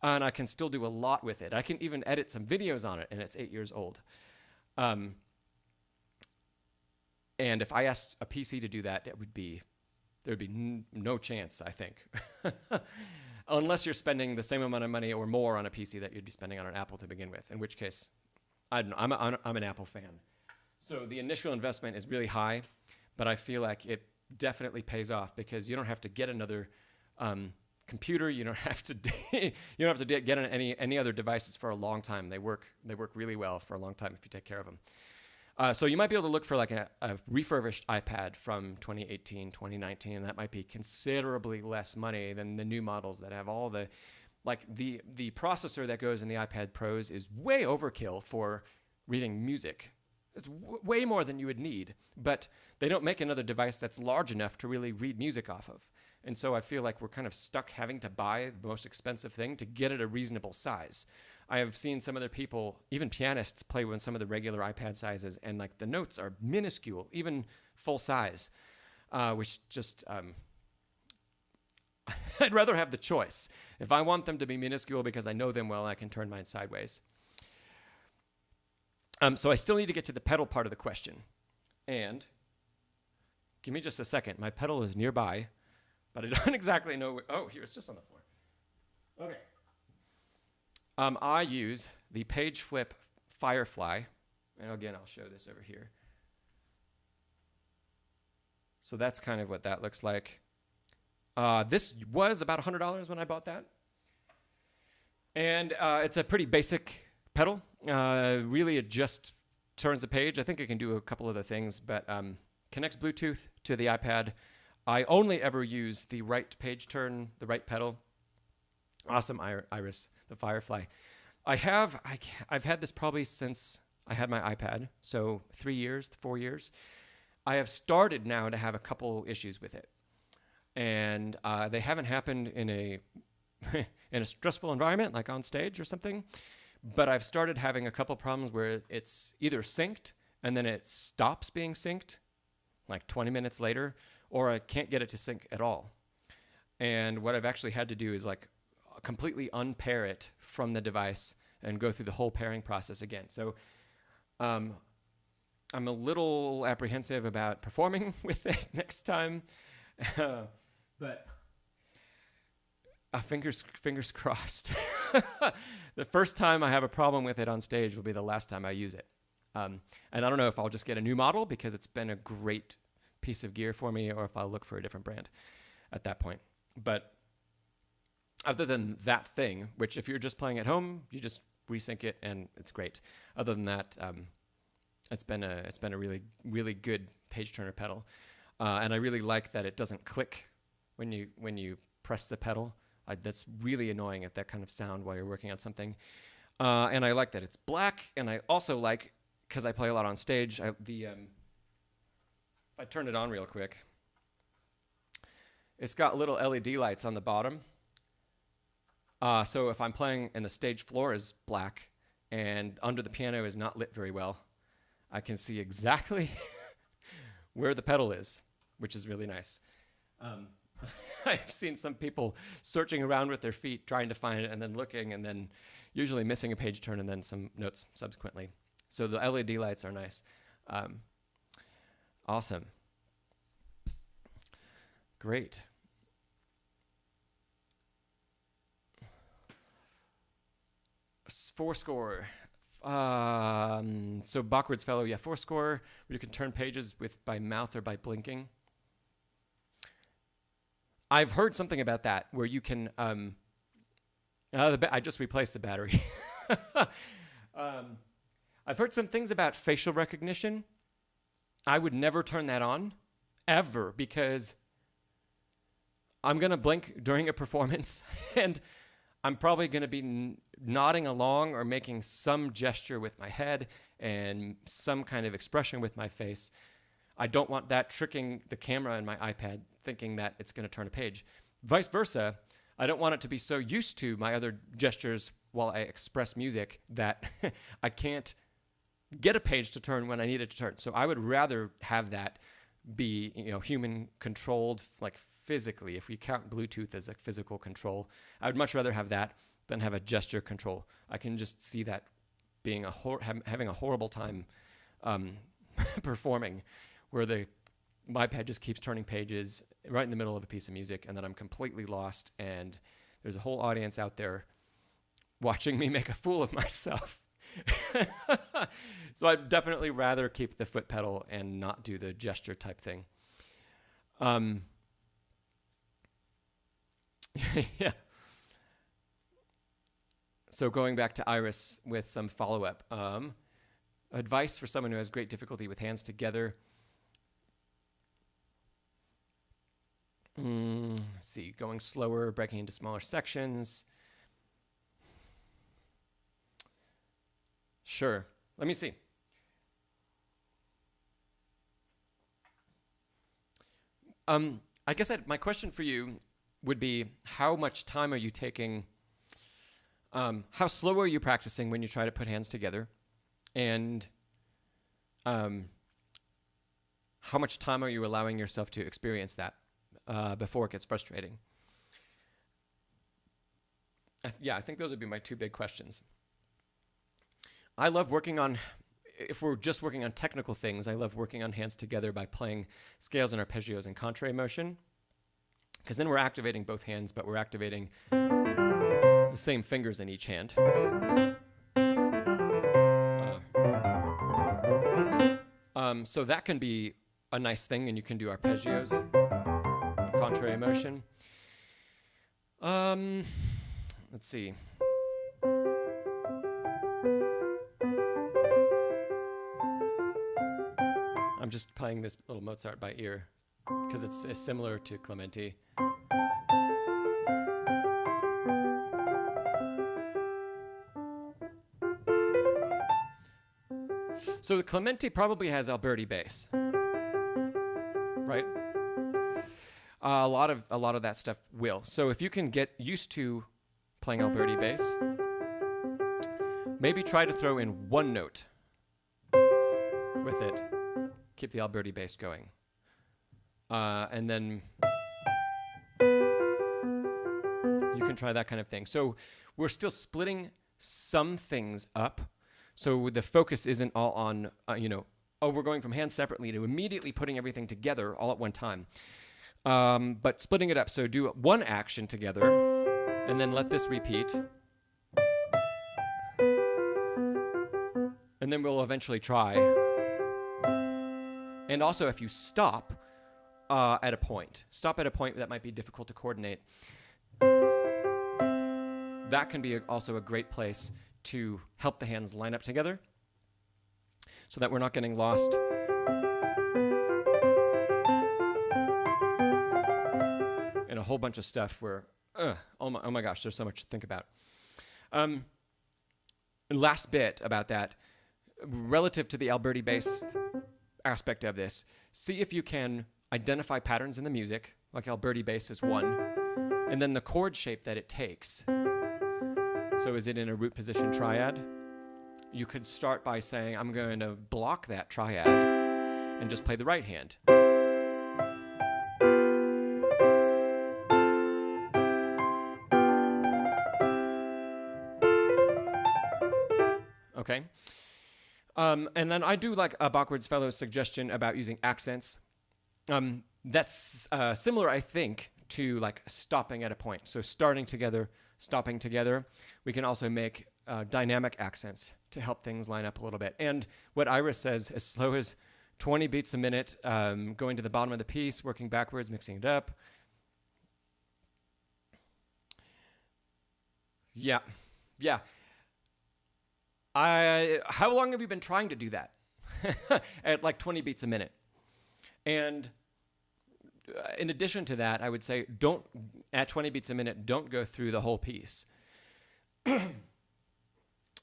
And I can still do a lot with it. I can even edit some videos on it, and it's 8 years old. And if I asked a PC to do that, there'd be no chance, I think. Unless you're spending the same amount of money or more on a PC that you'd be spending on an Apple to begin with, in which case, I don't know, I'm an Apple fan. So the initial investment is really high, but I feel like it definitely pays off because you don't have to get another computer. You don't have to get any other devices for a long time. They work really well for a long time if you take care of them. So you might be able to look for like a refurbished iPad from 2018, 2019, and that might be considerably less money than the new models that have all the processor that goes in the iPad Pros is way overkill for reading music. It's way more than you would need, but they don't make another device that's large enough to really read music off of. And so I feel like we're kind of stuck having to buy the most expensive thing to get it a reasonable size. I have seen some other people, even pianists, play with some of the regular iPad sizes, and like the notes are minuscule, even full size, which just I'd rather have the choice. If I want them to be minuscule because I know them well, I can turn mine sideways. So I still need to get to the pedal part of the question, and give me just a second. My pedal is nearby, but I don't exactly know. Oh, here it's just on the floor. Okay. I use the Page Flip Firefly, and again, I'll show this over here. So that's kind of what that looks like. This was about $100 when I bought that. And it's a pretty basic pedal. Really, it just turns the page. I think it can do a couple other things, but connects Bluetooth to the iPad. I only ever use the right page turn, the right pedal. Awesome Iris, the Firefly. I've had this probably since I had my iPad, so 3 years, 4 years. I have started now to have a couple issues with it, and they haven't happened in a in a stressful environment like on stage or something. But I've started having a couple problems where it's either synced and then it stops being synced like 20 minutes later, or I can't get it to sync at all. And what I've actually had to do is like completely unpair it from the device and go through the whole pairing process again. So I'm a little apprehensive about performing with it next time, but fingers crossed. The first time I have a problem with it on stage will be the last time I use it. And I don't know if I'll just get a new model because it's been a great piece of gear for me, or if I'll look for a different brand at that point. But other than that thing, which if you're just playing at home, you just resync it and it's great. Other than that, it's been a really good page turner pedal, and I really like that it doesn't click when you press the pedal. That's really annoying at that kind of sound while you're working on something. And I like that it's black, and I also like, because I play a lot on stage, if I turn it on real quick, it's got little LED lights on the bottom. So if I'm playing and the stage floor is black and under the piano is not lit very well, I can see exactly where the pedal is, which is really nice. I've seen some people searching around with their feet trying to find it and then looking and then usually missing a page turn and then some notes subsequently. So the LED lights are nice. Awesome. Great. Four score. So Bachward's Fellow, yeah, four score, where you can turn pages by mouth or by blinking. I've heard something about that where you can. I just replaced the battery. I've heard some things about facial recognition. I would never turn that on, ever, because I'm gonna blink during a performance, and I'm probably gonna be nodding along or making some gesture with my head and some kind of expression with my face. I don't want that tricking the camera in my iPad thinking that it's going to turn a page. Vice versa, I don't want it to be so used to my other gestures while I express music that I can't get a page to turn when I need it to turn. So I would rather have that be, human controlled, like physically. If we count Bluetooth as a physical control, I would much rather have that than have a gesture control. I can just see that being having a horrible time performing, where my iPad just keeps turning pages right in the middle of a piece of music, and then I'm completely lost, and there's a whole audience out there watching me make a fool of myself. So I'd definitely rather keep the foot pedal and not do the gesture type thing. Yeah. So going back to Iris with some follow-up. Advice for someone who has great difficulty with hands together. Let's see, going slower, breaking into smaller sections. Sure. Let me see. I guess my question for you would be, how much time are you taking? How slow are you practicing when you try to put hands together? And how much time are you allowing yourself to experience that before it gets frustrating? I think those would be my two big questions. I love working on, if we're just working on technical things, I love working on hands together by playing scales and arpeggios in contrary motion, because then we're activating both hands, but we're activating the same fingers in each hand. So that can be a nice thing, and you can do arpeggios, contrary motion. Let's see. I'm just playing this little Mozart by ear because it's similar to Clementi. So the Clementi probably has Alberti bass, right? A lot of that stuff will. So if you can get used to playing Alberti bass, maybe try to throw in one note with it. Keep the Alberti bass going. And then you can try that kind of thing. So we're still splitting some things up. So the focus isn't all on, we're going from hands separately to immediately putting everything together all at one time. But splitting it up. So do one action together and then let this repeat. And then we'll eventually try. And also if you stop at a point that might be difficult to coordinate, that can be also a great place to help the hands line up together so that we're not getting lost in a whole bunch of stuff where, oh my gosh, there's so much to think about. Last bit about that, relative to the Alberti bass aspect of this, see if you can identify patterns in the music, like Alberti bass is one, and then the chord shape that it takes. So is it in a root position triad? You could start by saying, I'm going to block that triad and just play the right hand. Okay. And then I do like Bachward's Fellow's suggestion about using accents. That's similar, I think, to like stopping at a point. So starting together, stopping together. We can also make dynamic accents to help things line up a little bit. And what Iris says, as slow as 20 beats a minute, going to the bottom of the piece, working backwards, mixing it up. Yeah. How long have you been trying to do that? At like 20 beats a minute. And in addition to that, I would say at 20 beats a minute, don't go through the whole piece.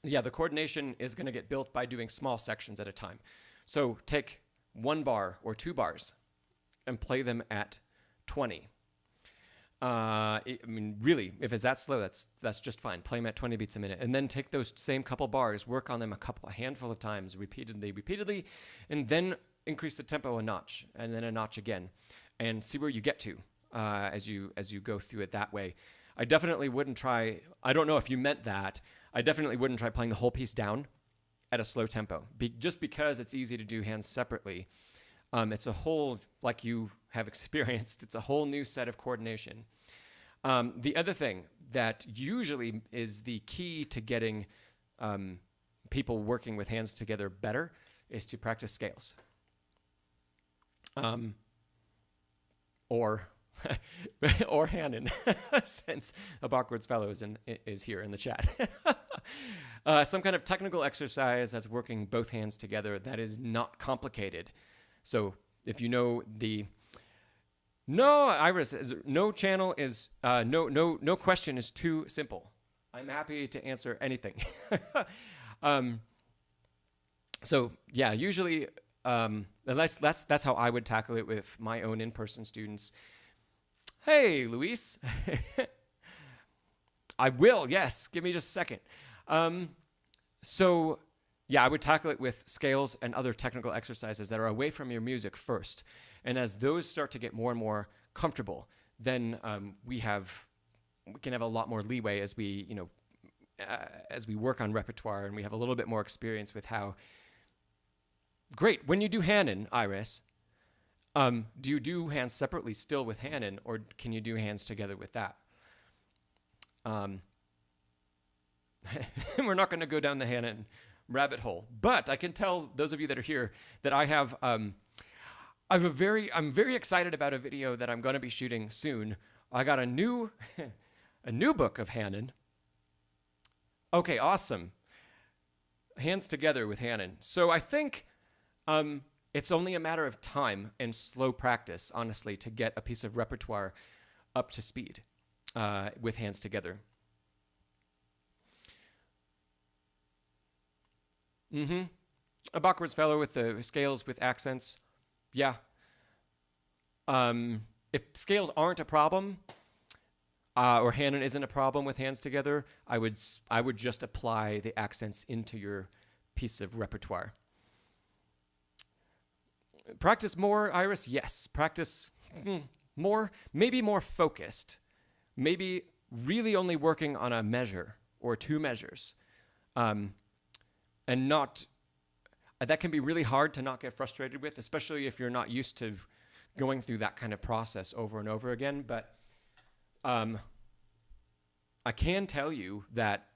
Yeah, the coordination is going to get built by doing small sections at a time. So take 1 bar or 2 bars and play them at 20. Really, if it's that slow, that's just fine. Play them at 20 beats a minute. And then take those same couple bars, work on them a handful of times, repeatedly, and then increase the tempo a notch, and then a notch again, and see where you get to as you go through it that way. I definitely wouldn't try, I don't know if you meant that, I definitely wouldn't try playing the whole piece down at a slow tempo, just because it's easy to do hands separately. It's a whole, like you have experienced, it's a whole new set of coordination. The other thing that usually is the key to getting people working with hands together better is to practice scales. Or Hannon, since a Bachward's Fellow is here in the chat. Some kind of technical exercise that's working both hands together that is not complicated. So if you know no, Iris, no channel is, no question is too simple. I'm happy to answer anything. So yeah, usually, that's how I would tackle it with my own in-person students. Hey, Luis. I will, yes. Give me just a second. So yeah, I would tackle it with scales and other technical exercises that are away from your music first. And as those start to get more and more comfortable, then we can have a lot more leeway as we work on repertoire, and we have a little bit more experience with how. Great. When you do Hannon, Iris, do you do hands separately still with Hannon, or can you do hands together with that? We're not going to go down the Hannon rabbit hole, but I can tell those of you that are here that I have. I'm very excited about a video that I'm going to be shooting soon. I got a new book of Hannon. Okay, awesome. Hands together with Hannon. So I think It's only a matter of time and slow practice, honestly, to get a piece of repertoire up to speed with hands together. A backwards fellow with the scales with accents. Yeah. If scales aren't a problem, or Hanon isn't a problem with hands together, I would just apply the accents into your piece of repertoire. Practice more, Iris? Yes. Practice more, maybe more focused. Maybe really only working on a measure or two measures. And not, that can be really hard to not get frustrated with, especially if you're not used to going through that kind of process over and over again. But I can tell you that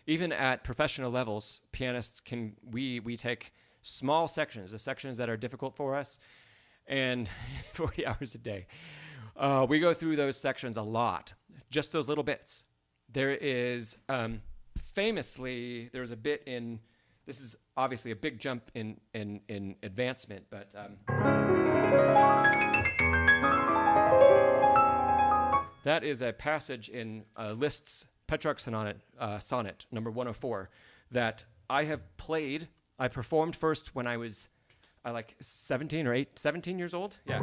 even at professional levels, pianists we take small sections, the sections that are difficult for us, and 40 hours a day. We go through those sections a lot, just those little bits. There is, famously, there was a bit in, this is obviously a big jump in advancement, but that is a passage in Liszt's Petrarch Sonnet, number 104, that I have played. I performed first when I was like 17 years old. Yeah.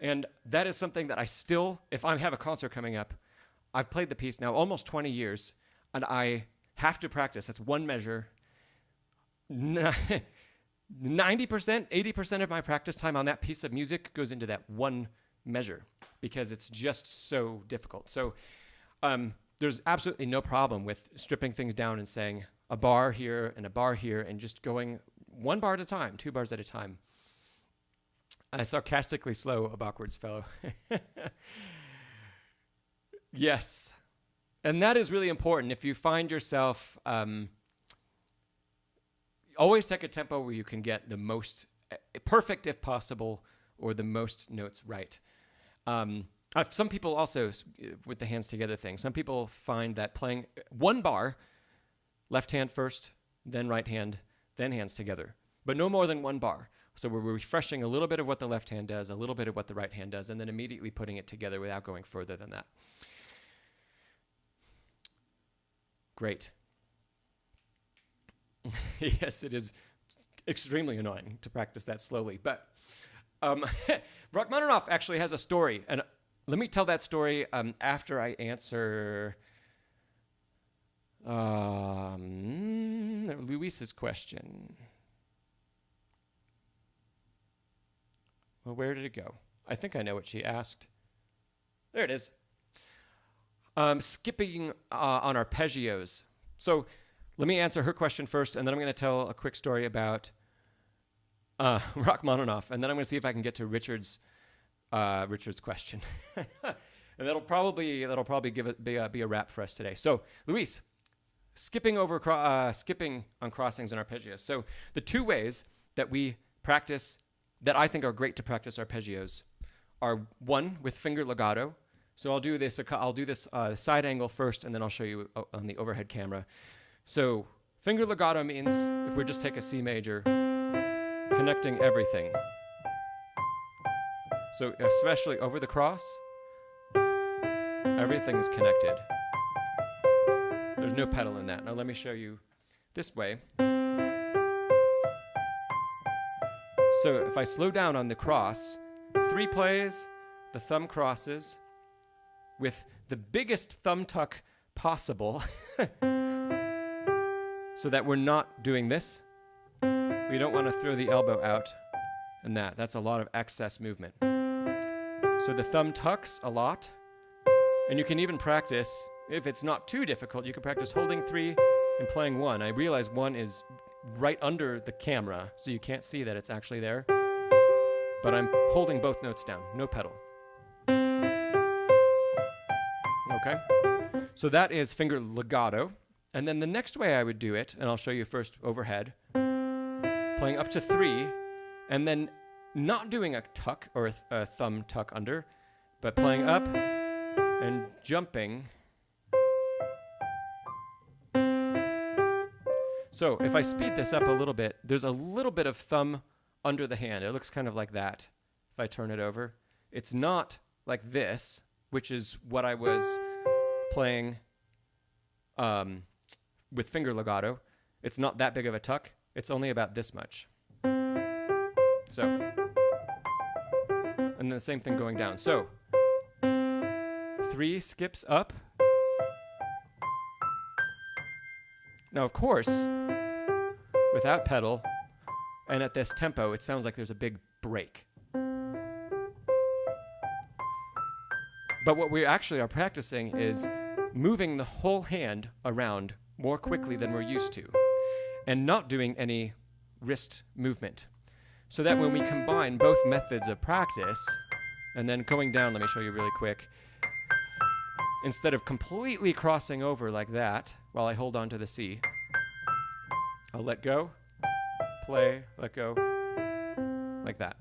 And that is something that I still, if I have a concert coming up, I've played the piece now almost 20 years, and I have to practice. That's one measure. 90%, 80% of my practice time on that piece of music goes into that one measure because it's just so difficult. So there's absolutely no problem with stripping things down and saying a bar here and a bar here and just going one bar at a time, 2 bars at a time. Sarcastically slow, a backwards fellow. Yes. And that is really important. If you find yourself, always take a tempo where you can get the most perfect, if possible, or the most notes right. Some people also, with the hands together thing, some people find that playing one bar, left hand first, then right hand, then hands together, but no more than one bar. So we're refreshing a little bit of what the left hand does, a little bit of what the right hand does, and then immediately putting it together without going further than that. Great. Yes, it is extremely annoying to practice that slowly, but Rachmaninoff actually has a story, and let me tell that story after I answer Luis's question. Well, where did it go? I think I know what she asked. There it is. Skipping on arpeggios. So let me answer her question first, and then I'm going to tell a quick story about Rachmaninoff, and then I'm going to see if I can get to Richard's question. And that'll probably be a wrap for us today. So, Luis, skipping on crossings and arpeggios. So the two ways that we practice, that I think are great to practice arpeggios, are one with finger legato. So I'll do this side angle first, and then I'll show you on the overhead camera. So finger legato means, if we just take a C major, connecting everything. So especially over the cross, everything is connected. There's no pedal in that. Now let me show you this way. So if I slow down on the cross, 3 plays, the thumb crosses with the biggest thumb tuck possible so that we're not doing this. We don't want to throw the elbow out and that. That's a lot of excess movement. So the thumb tucks a lot, and you can even practice, if it's not too difficult, you can practice holding 3 and playing 1. I realize 1 is right under the camera, so you can't see that it's actually there. But I'm holding both notes down, no pedal. Okay? So that is finger legato. And then the next way I would do it, and I'll show you first overhead, playing up to 3, and then not doing a tuck or a thumb tuck under, but playing up and jumping. So if I speed this up a little bit, there's a little bit of thumb under the hand. It looks kind of like that if I turn it over. It's not like this, which is what I was playing with finger legato. It's not that big of a tuck. It's only about this much. So, and then the same thing going down. So, 3 skips up. Now, of course, without pedal and at this tempo, it sounds like there's a big break. But what we actually are practicing is moving the whole hand around more quickly than we're used to, and not doing any wrist movement. So that when we combine both methods of practice, and then going down, let me show you really quick. Instead of completely crossing over like that, while I hold on to the C, I'll let go, play, let go, like that.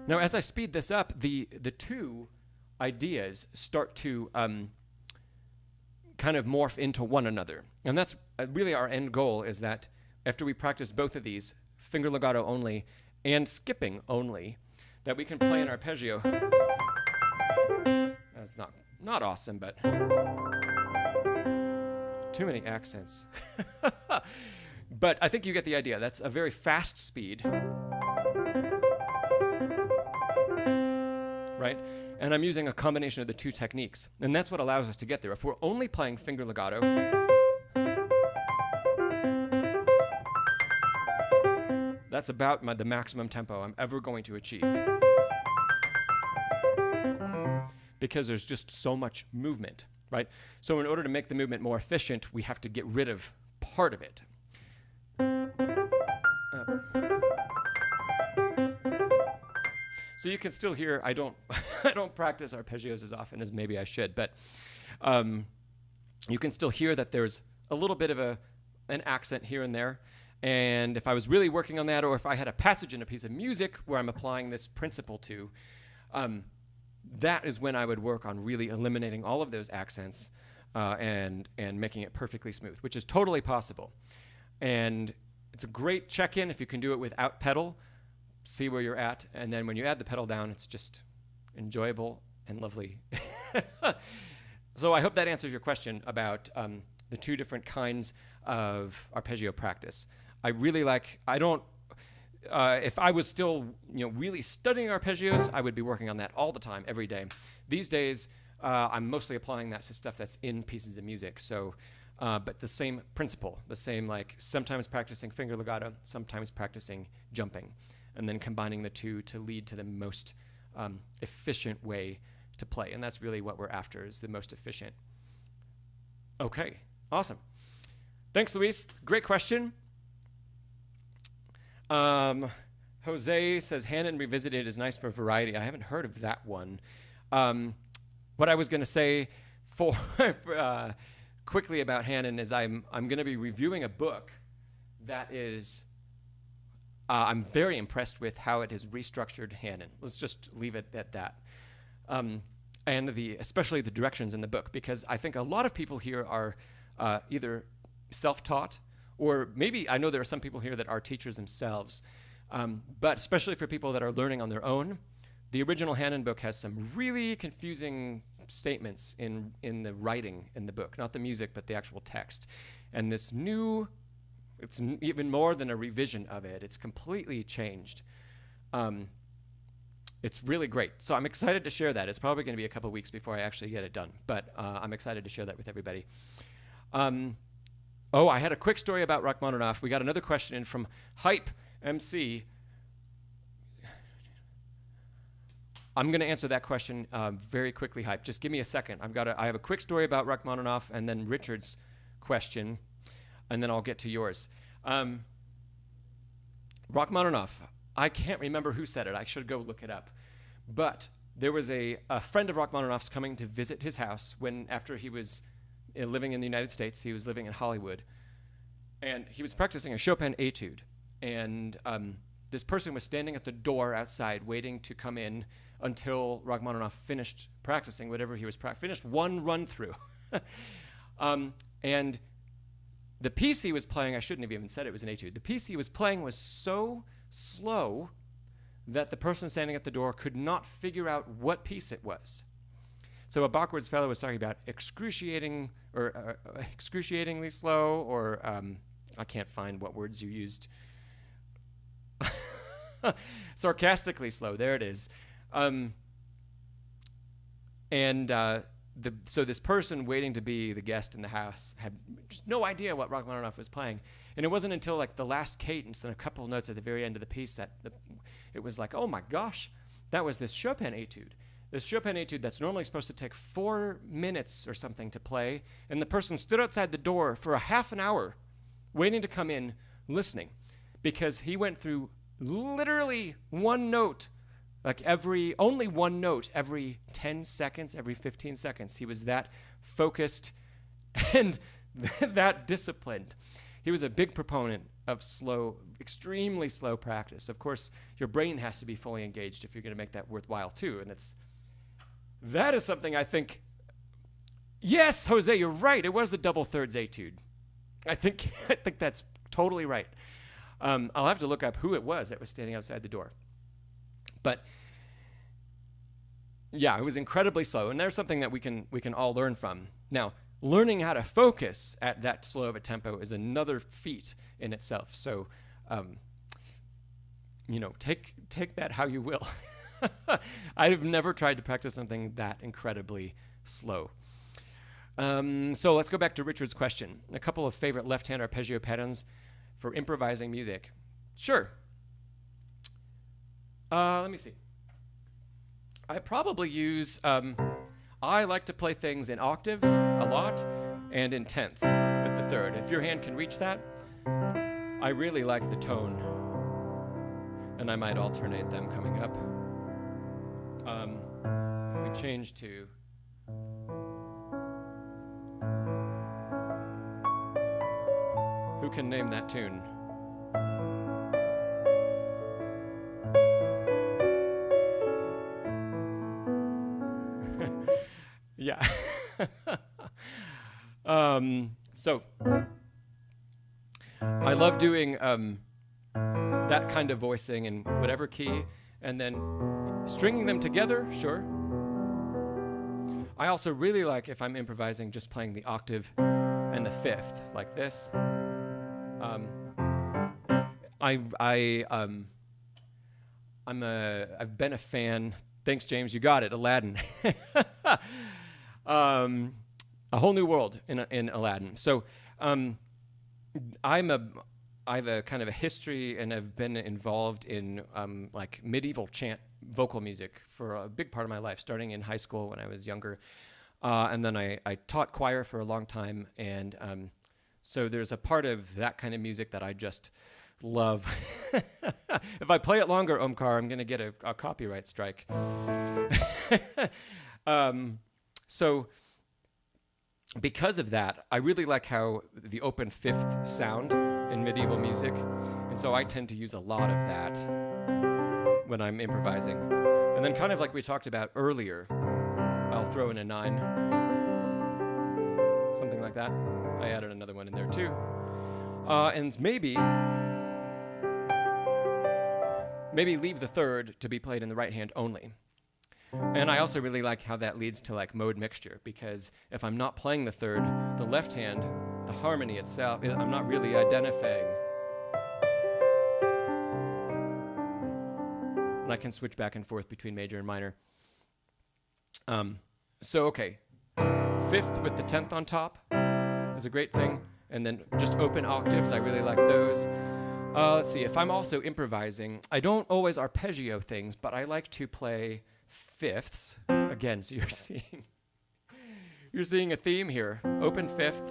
Now, as I speed this up, the two ideas start to kind of morph into one another. And that's really our end goal, is that after we practice both of these, finger legato only and skipping only, that we can play an arpeggio. That's not awesome, but too many accents. But I think you get the idea. That's a very fast speed. Right? And I'm using a combination of the two techniques. And that's what allows us to get there. If we're only playing finger legato, that's about the maximum tempo I'm ever going to achieve. Because there's just so much movement, right? So in order to make the movement more efficient, we have to get rid of part of it. So you can still hear, I don't practice arpeggios as often as maybe I should, but you can still hear that there's a little bit of an accent here and there. And if I was really working on that, or if I had a passage in a piece of music where I'm applying this principle to, that is when I would work on really eliminating all of those accents and making it perfectly smooth, which is totally possible. And it's a great check-in if you can do it without pedal. See where you're at, and then when you add the pedal down, it's just enjoyable and lovely. So I hope that answers your question about the two different kinds of arpeggio practice. I really like, if I was still really studying arpeggios, I would be working on that all the time, every day. These days, I'm mostly applying that to stuff that's in pieces of music. So, but the same principle, the same, like sometimes practicing finger legato, sometimes practicing jumping, and then combining the two to lead to the most efficient way to play. And that's really what we're after, is the most efficient. Okay, awesome. Thanks, Luis. Great question. Jose says, Hannon Revisited is nice for variety. I haven't heard of that one. What I was going to say quickly about Hannon is I'm going to be reviewing a book that is... I'm very impressed with how it has restructured Hannon. Let's just leave it at that. And especially the directions in the book, because I think a lot of people here are either self-taught, or maybe I know there are some people here that are teachers themselves, but especially for people that are learning on their own, the original Hannon book has some really confusing statements in the writing in the book, not the music, but the actual text. And this new... It's even more than a revision of it. It's completely changed. It's really great. So I'm excited to share that. It's probably going to be a couple weeks before I actually get it done, but I'm excited to share that with everybody. Oh, I had a quick story about Rachmaninoff. We got another question in from Hype MC. I'm going to answer that question very quickly, Hype. Just give me a second. I have a quick story about Rachmaninoff, and then Richard's question, and then I'll get to yours. Rachmaninoff, I can't remember who said it. I should go look it up. But there was a friend of Rachmaninoff's coming to visit his house after he was living in the United States. He was living in Hollywood. And he was practicing a Chopin etude. And this person was standing at the door outside waiting to come in until Rachmaninoff finished practicing whatever he was finished one run through. And the piece he was playing, I shouldn't have even said it was an etude. The piece he was playing was so slow that the person standing at the door could not figure out what piece it was. So a Bachward's fellow was talking about excruciatingly slow, or I can't find what words you used. Sarcastically slow. There it is. So this person waiting to be the guest in the house had just no idea what Rachmaninoff was playing. And it wasn't until like the last cadence and a couple of notes at the very end of the piece that it was like, oh my gosh, that was this Chopin etude. This Chopin etude that's normally supposed to take 4 minutes or something to play. And the person stood outside the door for a half an hour waiting to come in, listening, because he went through literally one note, like only one note every 10 seconds, every 15 seconds. He was that focused and that disciplined. He was a big proponent of slow, extremely slow practice. Of course, your brain has to be fully engaged if you're going to make that worthwhile too. And that is something I think, yes, Jose, you're right. It was a double thirds etude. I think that's totally right. I'll have to look up who it was that was standing outside the door. But yeah, it was incredibly slow, and there's something that we can all learn from. Now, learning how to focus at that slow of a tempo is another feat in itself. So, take that how you will. I have never tried to practice something that incredibly slow. So let's go back to Richard's question. A couple of favorite left-hand arpeggio patterns for improvising music. Sure. Let me see. I probably use, I like to play things in octaves a lot and in tenths with the third. If your hand can reach that, I really like the tone. And I might alternate them coming up. If we change to... Who can name that tune? Yeah. So I love doing that kind of voicing in whatever key, and then stringing them together, sure. I also really like, if I'm improvising, just playing the octave and the fifth, like this. I've been a fan. Thanks, James. You got it. Aladdin. A whole new world in Aladdin. So, I have a kind of a history, and have been involved in like medieval chant vocal music for a big part of my life, starting in high school when I was younger, and then I taught choir for a long time, and so there's a part of that kind of music that I just love. If I play it longer, Omkar, I'm going to get a copyright strike. So because of that, I really like how the open fifth sound in medieval music, and so I tend to use a lot of that when I'm improvising. And then, kind of like we talked about earlier, I'll throw in a 9, something like that. I added another one in there too. And maybe leave the third to be played in the right hand only. And I also really like how that leads to like mode mixture, because if I'm not playing the third, the left hand, the harmony itself, I'm not really identifying. And I can switch back and forth between major and minor. So okay, fifth with the 10th on top is a great thing. And then just open octaves, I really like those. Let's see, if I'm also improvising, I don't always arpeggio things, but I like to play fifths. Again, so you're seeing a theme here. Open fifth,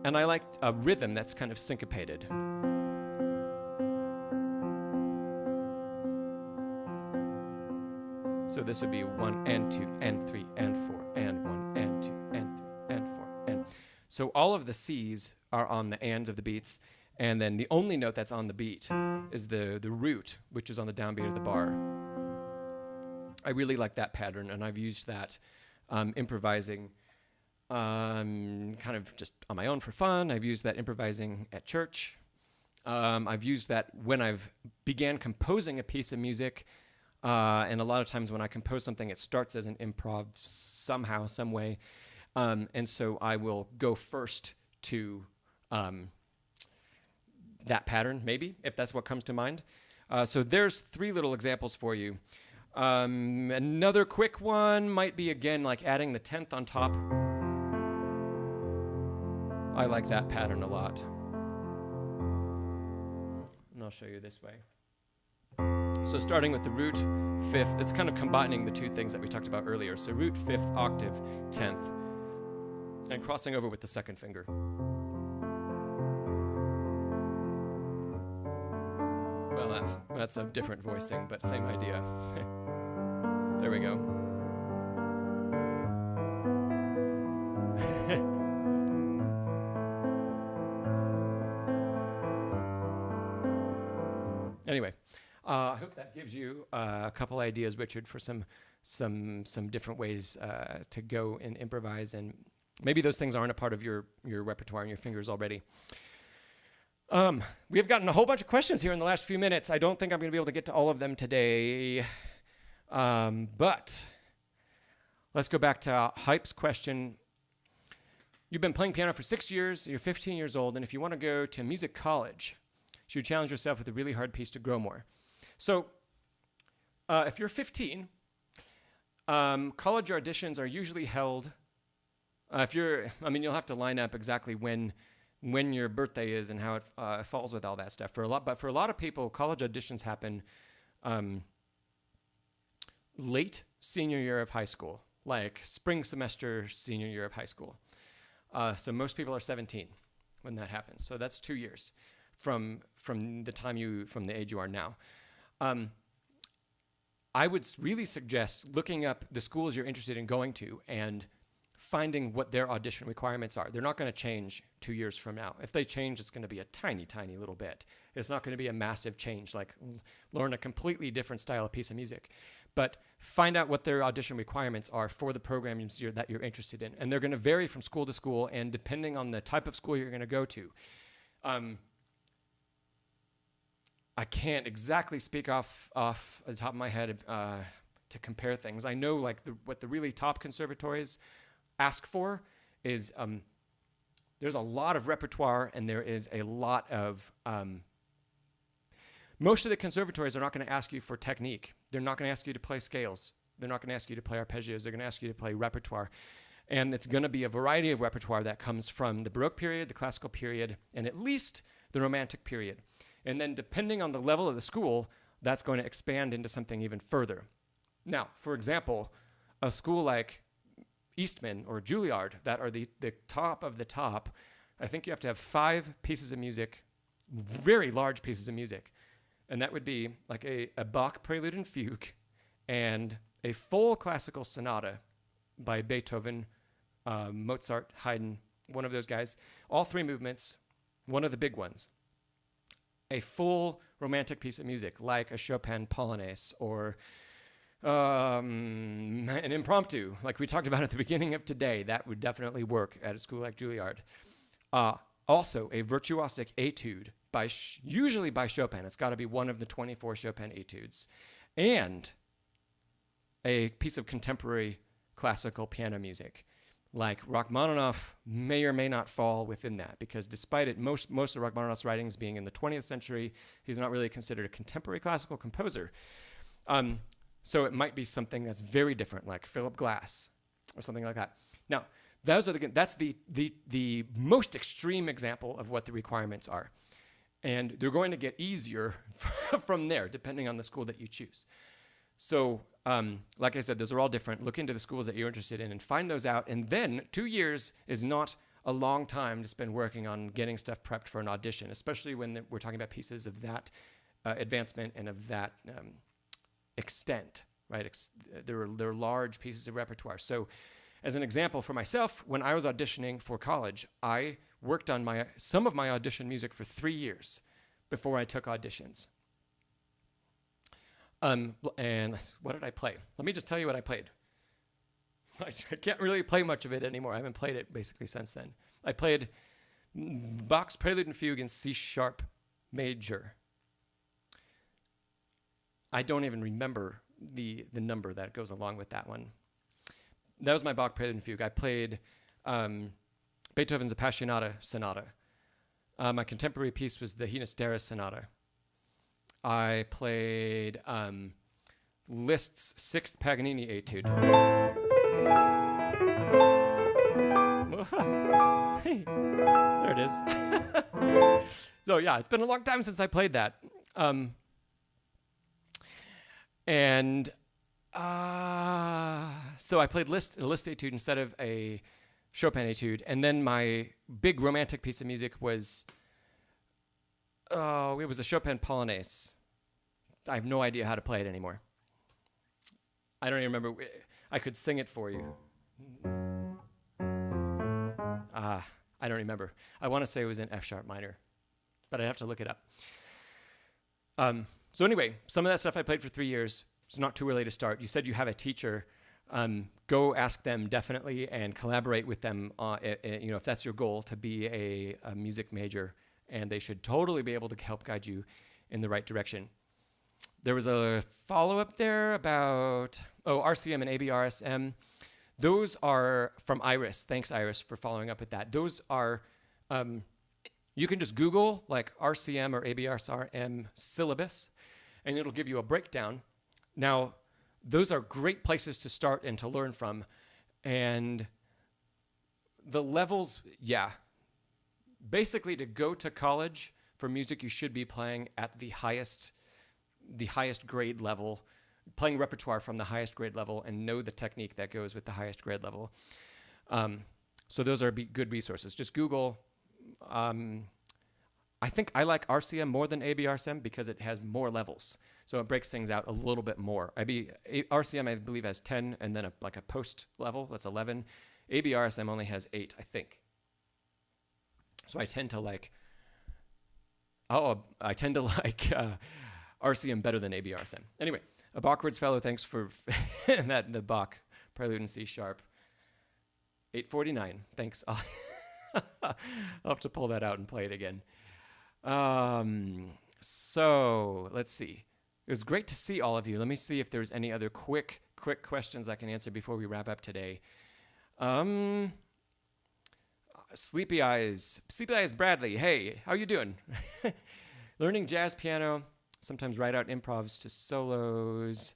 and I like a rhythm that's kind of syncopated. So this would be 1 and 2 and 3 and 4 and 1 and 2 and 3 and 4 and. So all of the C's are on the ands of the beats, and then the only note that's on the beat is the root, which is on the downbeat of the bar. I really like that pattern, and I've used that improvising kind of just on my own for fun. I've used that improvising at church. I've used that when I've began composing a piece of music. And a lot of times when I compose something, it starts as an improv somehow, some way. And so I will go first to that pattern, maybe, if that's what comes to mind. So there's 3 little examples for you. Another quick one might be, again, like adding the 10th on top. I like that pattern a lot. And I'll show you this way. So starting with the root 5th, it's kind of combining the 2 things that we talked about earlier. So root 5th, octave, 10th, and crossing over with the 2nd finger. Well, that's a different voicing, but same idea. There we go. Anyway, I hope that gives you a couple ideas, Richard, for some different ways to go and improvise, and maybe those things aren't a part of your repertoire and your fingers already. We have gotten a whole bunch of questions here in the last few minutes. I don't think I'm going to be able to get to all of them today, but let's go back to Hype's question. You've been playing piano for 6 years, you're 15 years old, and if you want to go to music college, you should challenge yourself with a really hard piece to grow more. So if you're 15, college auditions are usually held, you'll have to line up exactly when your birthday is and how it falls with all that stuff. But for a lot of people, college auditions happen late senior year of high school, like spring semester senior year of high school. So most people are 17 when that happens. So that's 2 years from the age you are now. I would really suggest looking up the schools you're interested in going to and finding what their audition requirements are. They're not going to change 2 years from now. If they change, it's going to be a tiny, tiny little bit. It's not going to be a massive change, like learn a completely different style of piece of music. But find out what their audition requirements are for the programs that you're interested in. And they're going to vary from school to school, and depending on the type of school you're going to go to. I can't exactly speak off the top of my head to compare things. I know what the really top conservatories ask for is there's a lot of repertoire, and there is a lot of most of the conservatories are not going to ask you for technique. They're not going to ask you to play scales. They're not going to ask you to play arpeggios. They're going to ask you to play repertoire. And it's going to be a variety of repertoire that comes from the Baroque period, the classical period, and at least the Romantic period. And then depending on the level of the school, that's going to expand into something even further. Now, for example, a school like Eastman or Juilliard that are the top of the top, I think you have to have 5 pieces of music, very large pieces of music. And that would be like a Bach prelude and fugue and a full classical sonata by Beethoven, Mozart, Haydn, one of those guys. All 3 movements, one of the big ones. A full romantic piece of music like a Chopin Polonaise or an impromptu, like we talked about at the beginning of today. That would definitely work at a school like Juilliard. Also, a virtuosic etude, usually by Chopin. It's got to be one of the 24 Chopin etudes. And a piece of contemporary classical piano music. Like Rachmaninoff may or may not fall within that, because despite it, most of Rachmaninoff's writings being in the 20th century, he's not really considered a contemporary classical composer. So it might be something that's very different, like Philip Glass or something like that. Now, that's the most extreme example of what the requirements are. And they're going to get easier from there, depending on the school that you choose. So, like I said, those are all different. Look into the schools that you're interested in and find those out. And then 2 years is not a long time to spend working on getting stuff prepped for an audition, especially when we're talking about pieces of that advancement and of that extent, right? There are large pieces of repertoire. So, as an example for myself, when I was auditioning for college, I worked on some of my audition music for 3 years before I took auditions. And what did I play? Let me just tell you what I played. I can't really play much of it anymore. I haven't played it basically since then. I played Bach's Prelude and Fugue in C sharp major. I don't even remember the number that goes along with that one. That was my Bach Prelude and Fugue. I played Beethoven's Appassionata Sonata. My contemporary piece was the Hinisteris Sonata. I played Liszt's Sixth Paganini Etude. Hey, there it is. So yeah, it's been a long time since I played that. So I played a Liszt etude instead of a Chopin etude. And then my big romantic piece of music was, it was a Chopin Polonaise. I have no idea how to play it anymore. I don't even remember. I could sing it for you. I don't remember. I want to say it was in F sharp minor, but I'd have to look it up. So anyway, some of that stuff I played for 3 years. It's not too early to start. You said you have a teacher. Go ask them definitely and collaborate with them. If that's your goal, to be a music major, and they should totally be able to help guide you in the right direction. There was a follow-up there about RCM and ABRSM. Those are from Iris. Thanks, Iris, for following up with that. Those are, you can just Google like RCM or ABRSM syllabus, and it'll give you a breakdown. Now, those are great places to start and to learn from. And the levels, basically to go to college for music, you should be playing at the highest grade level, playing repertoire from the highest grade level, and know the technique that goes with the highest grade level. So those are good resources. Just Google. I think I like RCM more than ABRSM because it has more levels. So it breaks things out a little bit more. RCM, I believe, has 10, and then a post level, that's 11. ABRSM only has 8, I think. So I tend to like RCM better than ABRSM. Anyway, a Bachwards fellow, thanks for the Bach Prelude in C sharp. 849, thanks. I'll have to pull that out and play it again. So let's see. It was great to see all of you. Let me see if there's any other quick questions I can answer before we wrap up today. Sleepy Eyes Bradley. Hey, how you doing? Learning jazz piano. Sometimes write out improvs to solos.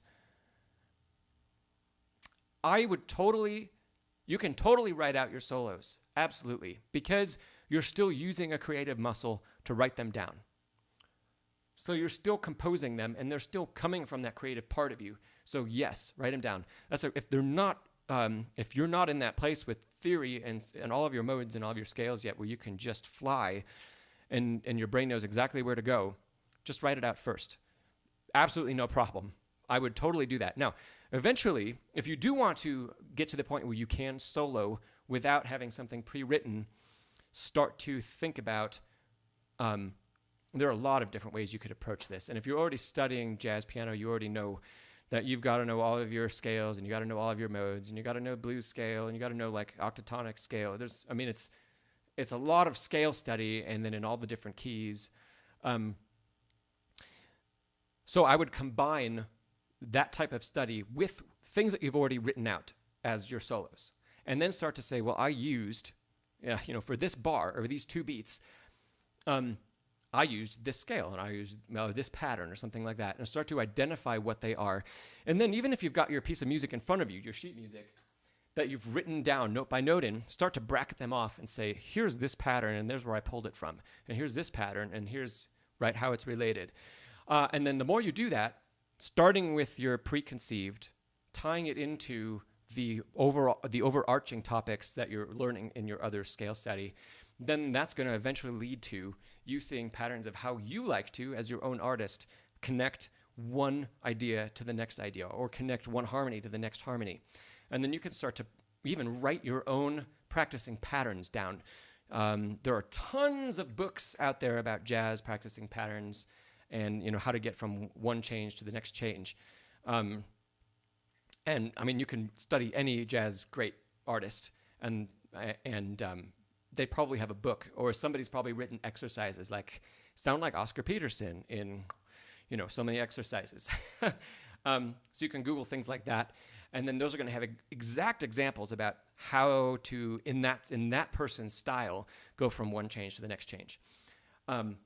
You can totally write out your solos. Absolutely. Because you're still using a creative muscle to write them down. So you're still composing them, and they're still coming from that creative part of you. So yes, write them down. If you're not in that place with theory and all of your modes and all of your scales yet, where you can just fly, and your brain knows exactly where to go, just write it out first. Absolutely no problem. I would totally do that. Now, eventually, if you do want to get to the point where you can solo without having something pre-written, start to think about. There are a lot of different ways you could approach this. And if you're already studying jazz piano, you already know that you've got to know all of your scales, and you got to know all of your modes, and you got to know blues scale, and you got to know like octatonic scale. It's a lot of scale study, and then in all the different keys. So I would combine that type of study with things that you've already written out as your solos, and then start to say, well, I used, for this bar or these 2 beats, I used this scale, and I used this pattern or something like that, and start to identify what they are. And then even if you've got your piece of music in front of you, your sheet music, that you've written down note by note in, start to bracket them off and say, here's this pattern, and there's where I pulled it from. And here's this pattern, and here's how it's related. And then the more you do that, starting with your preconceived, tying it into the overarching topics that you're learning in your other scale study, then that's going to eventually lead to you seeing patterns of how you like to, as your own artist, connect one idea to the next idea, or connect one harmony to the next harmony. And then you can start to even write your own practicing patterns down. There are tons of books out there about jazz practicing patterns, and how to get from one change to the next change. And I mean, you can study any jazz great artist, and they probably have a book, or somebody's probably written exercises like sound like Oscar Peterson in, so many exercises. So you can Google things like that, and then those are going to have exact examples about how to, in that person's style, go from one change to the next change. I'm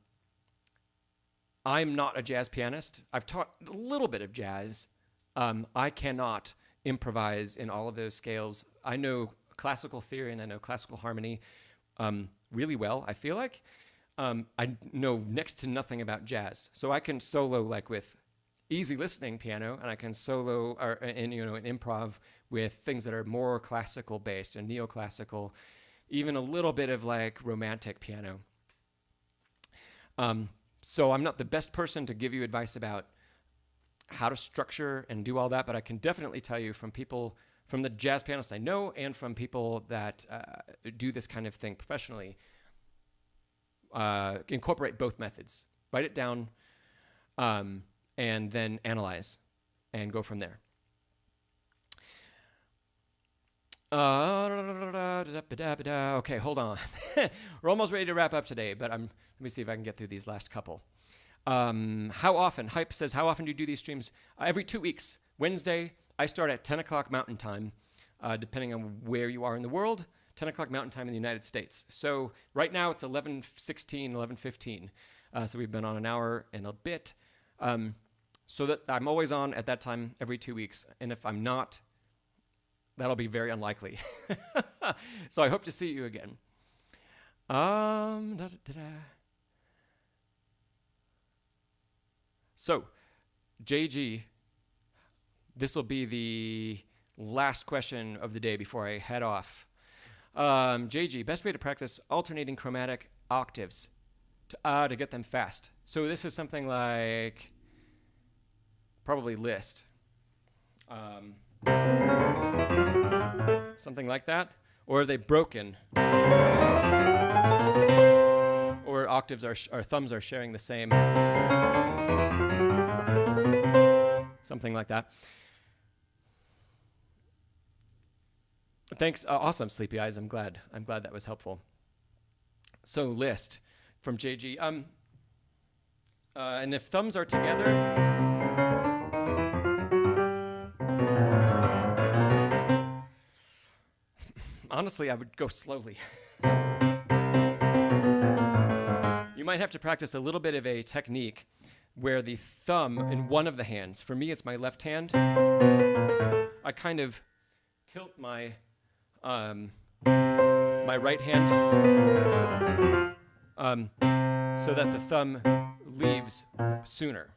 not a jazz pianist. I've taught a little bit of jazz. I cannot improvise in all of those scales. I know classical theory and I know classical harmony really well, I feel like. I know next to nothing about jazz. So I can solo like with easy listening piano, and I can solo in improv with things that are more classical based and neoclassical, even a little bit of like romantic piano. So I'm not the best person to give you advice about how to structure and do all that, but I can definitely tell you from the jazz pianists I know and from people that do this kind of thing professionally, incorporate both methods. Write it down and then analyze and go from there. Okay, hold on. We're almost ready to wrap up today, but let me see if I can get through these last couple. How often? Hype says, how often do you do these streams? Every 2 weeks. Wednesday, I start at 10 o'clock Mountain Time, depending on where you are in the world. 10 o'clock Mountain Time in the United States. So right now it's 11:16, 11:15. So we've been on an hour and a bit. So that I'm always on at that time every 2 weeks. And if I'm not, that'll be very unlikely. So I hope to see you again. So, JG, this will be the last question of the day before I head off. JG, best way to practice alternating chromatic octaves to get them fast. So this is something like probably Liszt. Something like that. Or are they broken? Or octaves our thumbs are sharing the same. Something like that. Thanks. Awesome, Sleepy Eyes. I'm glad that was helpful. So Liszt from JG. And if thumbs are together, honestly, I would go slowly. You might have to practice a little bit of a technique where the thumb in one of the hands, for me it's my left hand, I kind of tilt my right hand so that the thumb leaves sooner,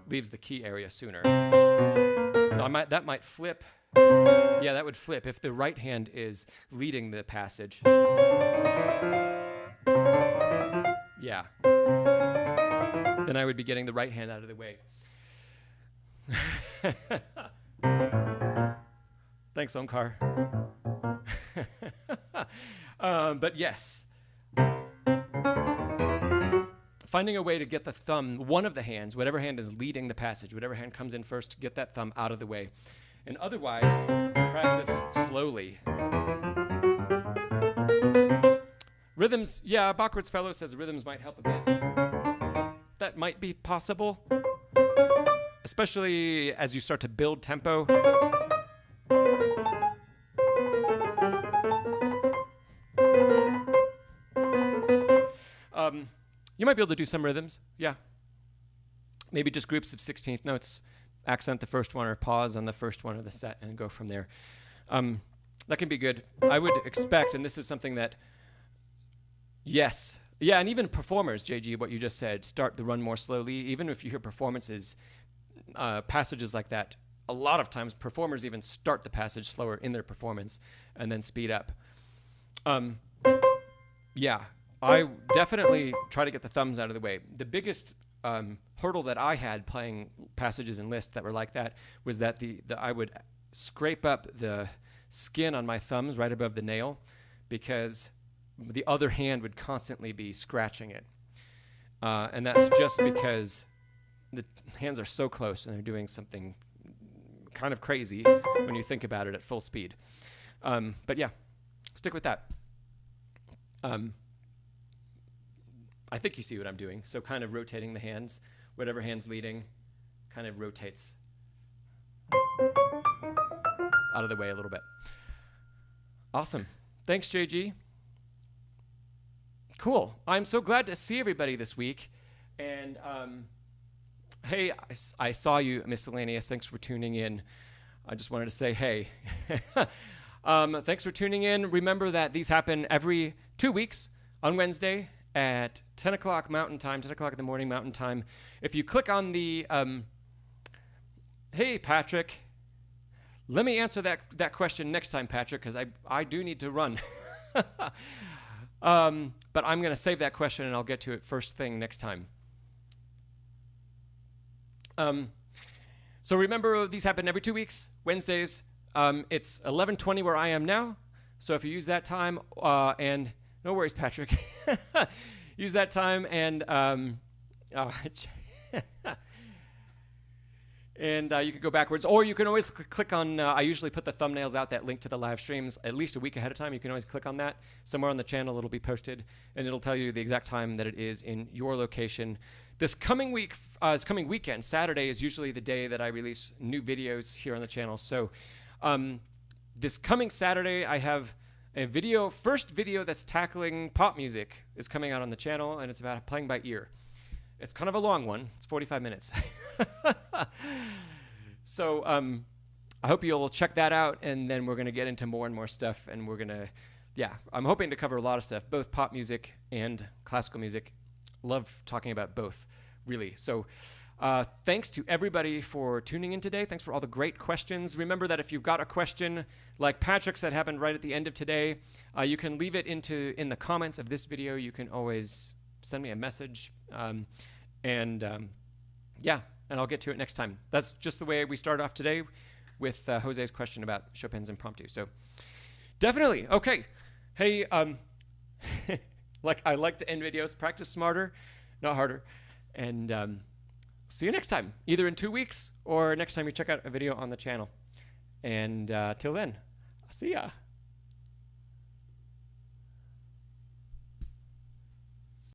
leaves the key area sooner. Now that might flip. Yeah, that would flip if the right hand is leading the passage. Yeah. Then I would be getting the right hand out of the way. Thanks, Omkar. But yes. Finding a way to get the thumb, one of the hands, whatever hand is leading the passage, whatever hand comes in first, to get that thumb out of the way. And otherwise, practice slowly. Rhythms, yeah, Bachwart's Fellow says rhythms might help a bit. That might be possible, especially as you start to build tempo. You might be able to do some rhythms, yeah. Maybe just groups of 16th notes. Accent the first one or pause on the first one of the set and go from there. That can be good. I would expect, and this is something that, yes. Yeah, and even performers, JG, what you just said, start the run more slowly. Even if you hear performances, passages like that, a lot of times performers even start the passage slower in their performance and then speed up. Yeah, I definitely try to get the thumbs out of the way. The biggest hurdle that I had playing passages in Liszt that were like that was that I would scrape up the skin on my thumbs right above the nail because the other hand would constantly be scratching it. And that's just because the hands are so close and they're doing something kind of crazy when you think about it at full speed. But yeah, stick with that. I think you see what I'm doing. So kind of rotating the hands, whatever hand's leading, kind of rotates out of the way a little bit. Awesome. Thanks, JG. Cool. I'm so glad to see everybody this week. And hey, I saw you, Miscellaneous. Thanks for tuning in. I just wanted to say hey. Thanks for tuning in. Remember that these happen every 2 weeks on Wednesday at 10 o'clock Mountain Time, 10 o'clock in the morning Mountain Time. If you click on the, hey, Patrick, let me answer that question next time, Patrick, because I do need to run. But I'm going to save that question, and I'll get to it first thing next time. So remember, these happen every 2 weeks, Wednesdays. It's 11:20 where I am now. So if you use that time, and no worries, Patrick, use that time and and you can go backwards, or you can always click on, I usually put the thumbnails out that link to the live streams at least a week ahead of time. You can always click on that. Somewhere on the channel it'll be posted, and it'll tell you the exact time that it is in your location. This coming weekend, Saturday is usually the day that I release new videos here on the channel. So this coming Saturday, I have a first video that's tackling pop music is coming out on the channel, and it's about playing by ear. It's kind of a long one. It's 45 minutes. So I hope you'll check that out, and then we're going to get into more and more stuff, and we're going to, I'm hoping to cover a lot of stuff, both pop music and classical music. Love talking about both, really. So thanks to everybody for tuning in today. Thanks for all the great questions. Remember that if you've got a question like Patrick's that happened right at the end of today, you can leave it in the comments of this video. You can always send me a message, and I'll get to it next time. That's just the way we start off today with Jose's question about Chopin's Impromptu. So definitely. Okay. Hey, like I like to end videos, practice smarter, not harder. And see you next time, either in 2 weeks or next time you check out a video on the channel. And till then, see ya.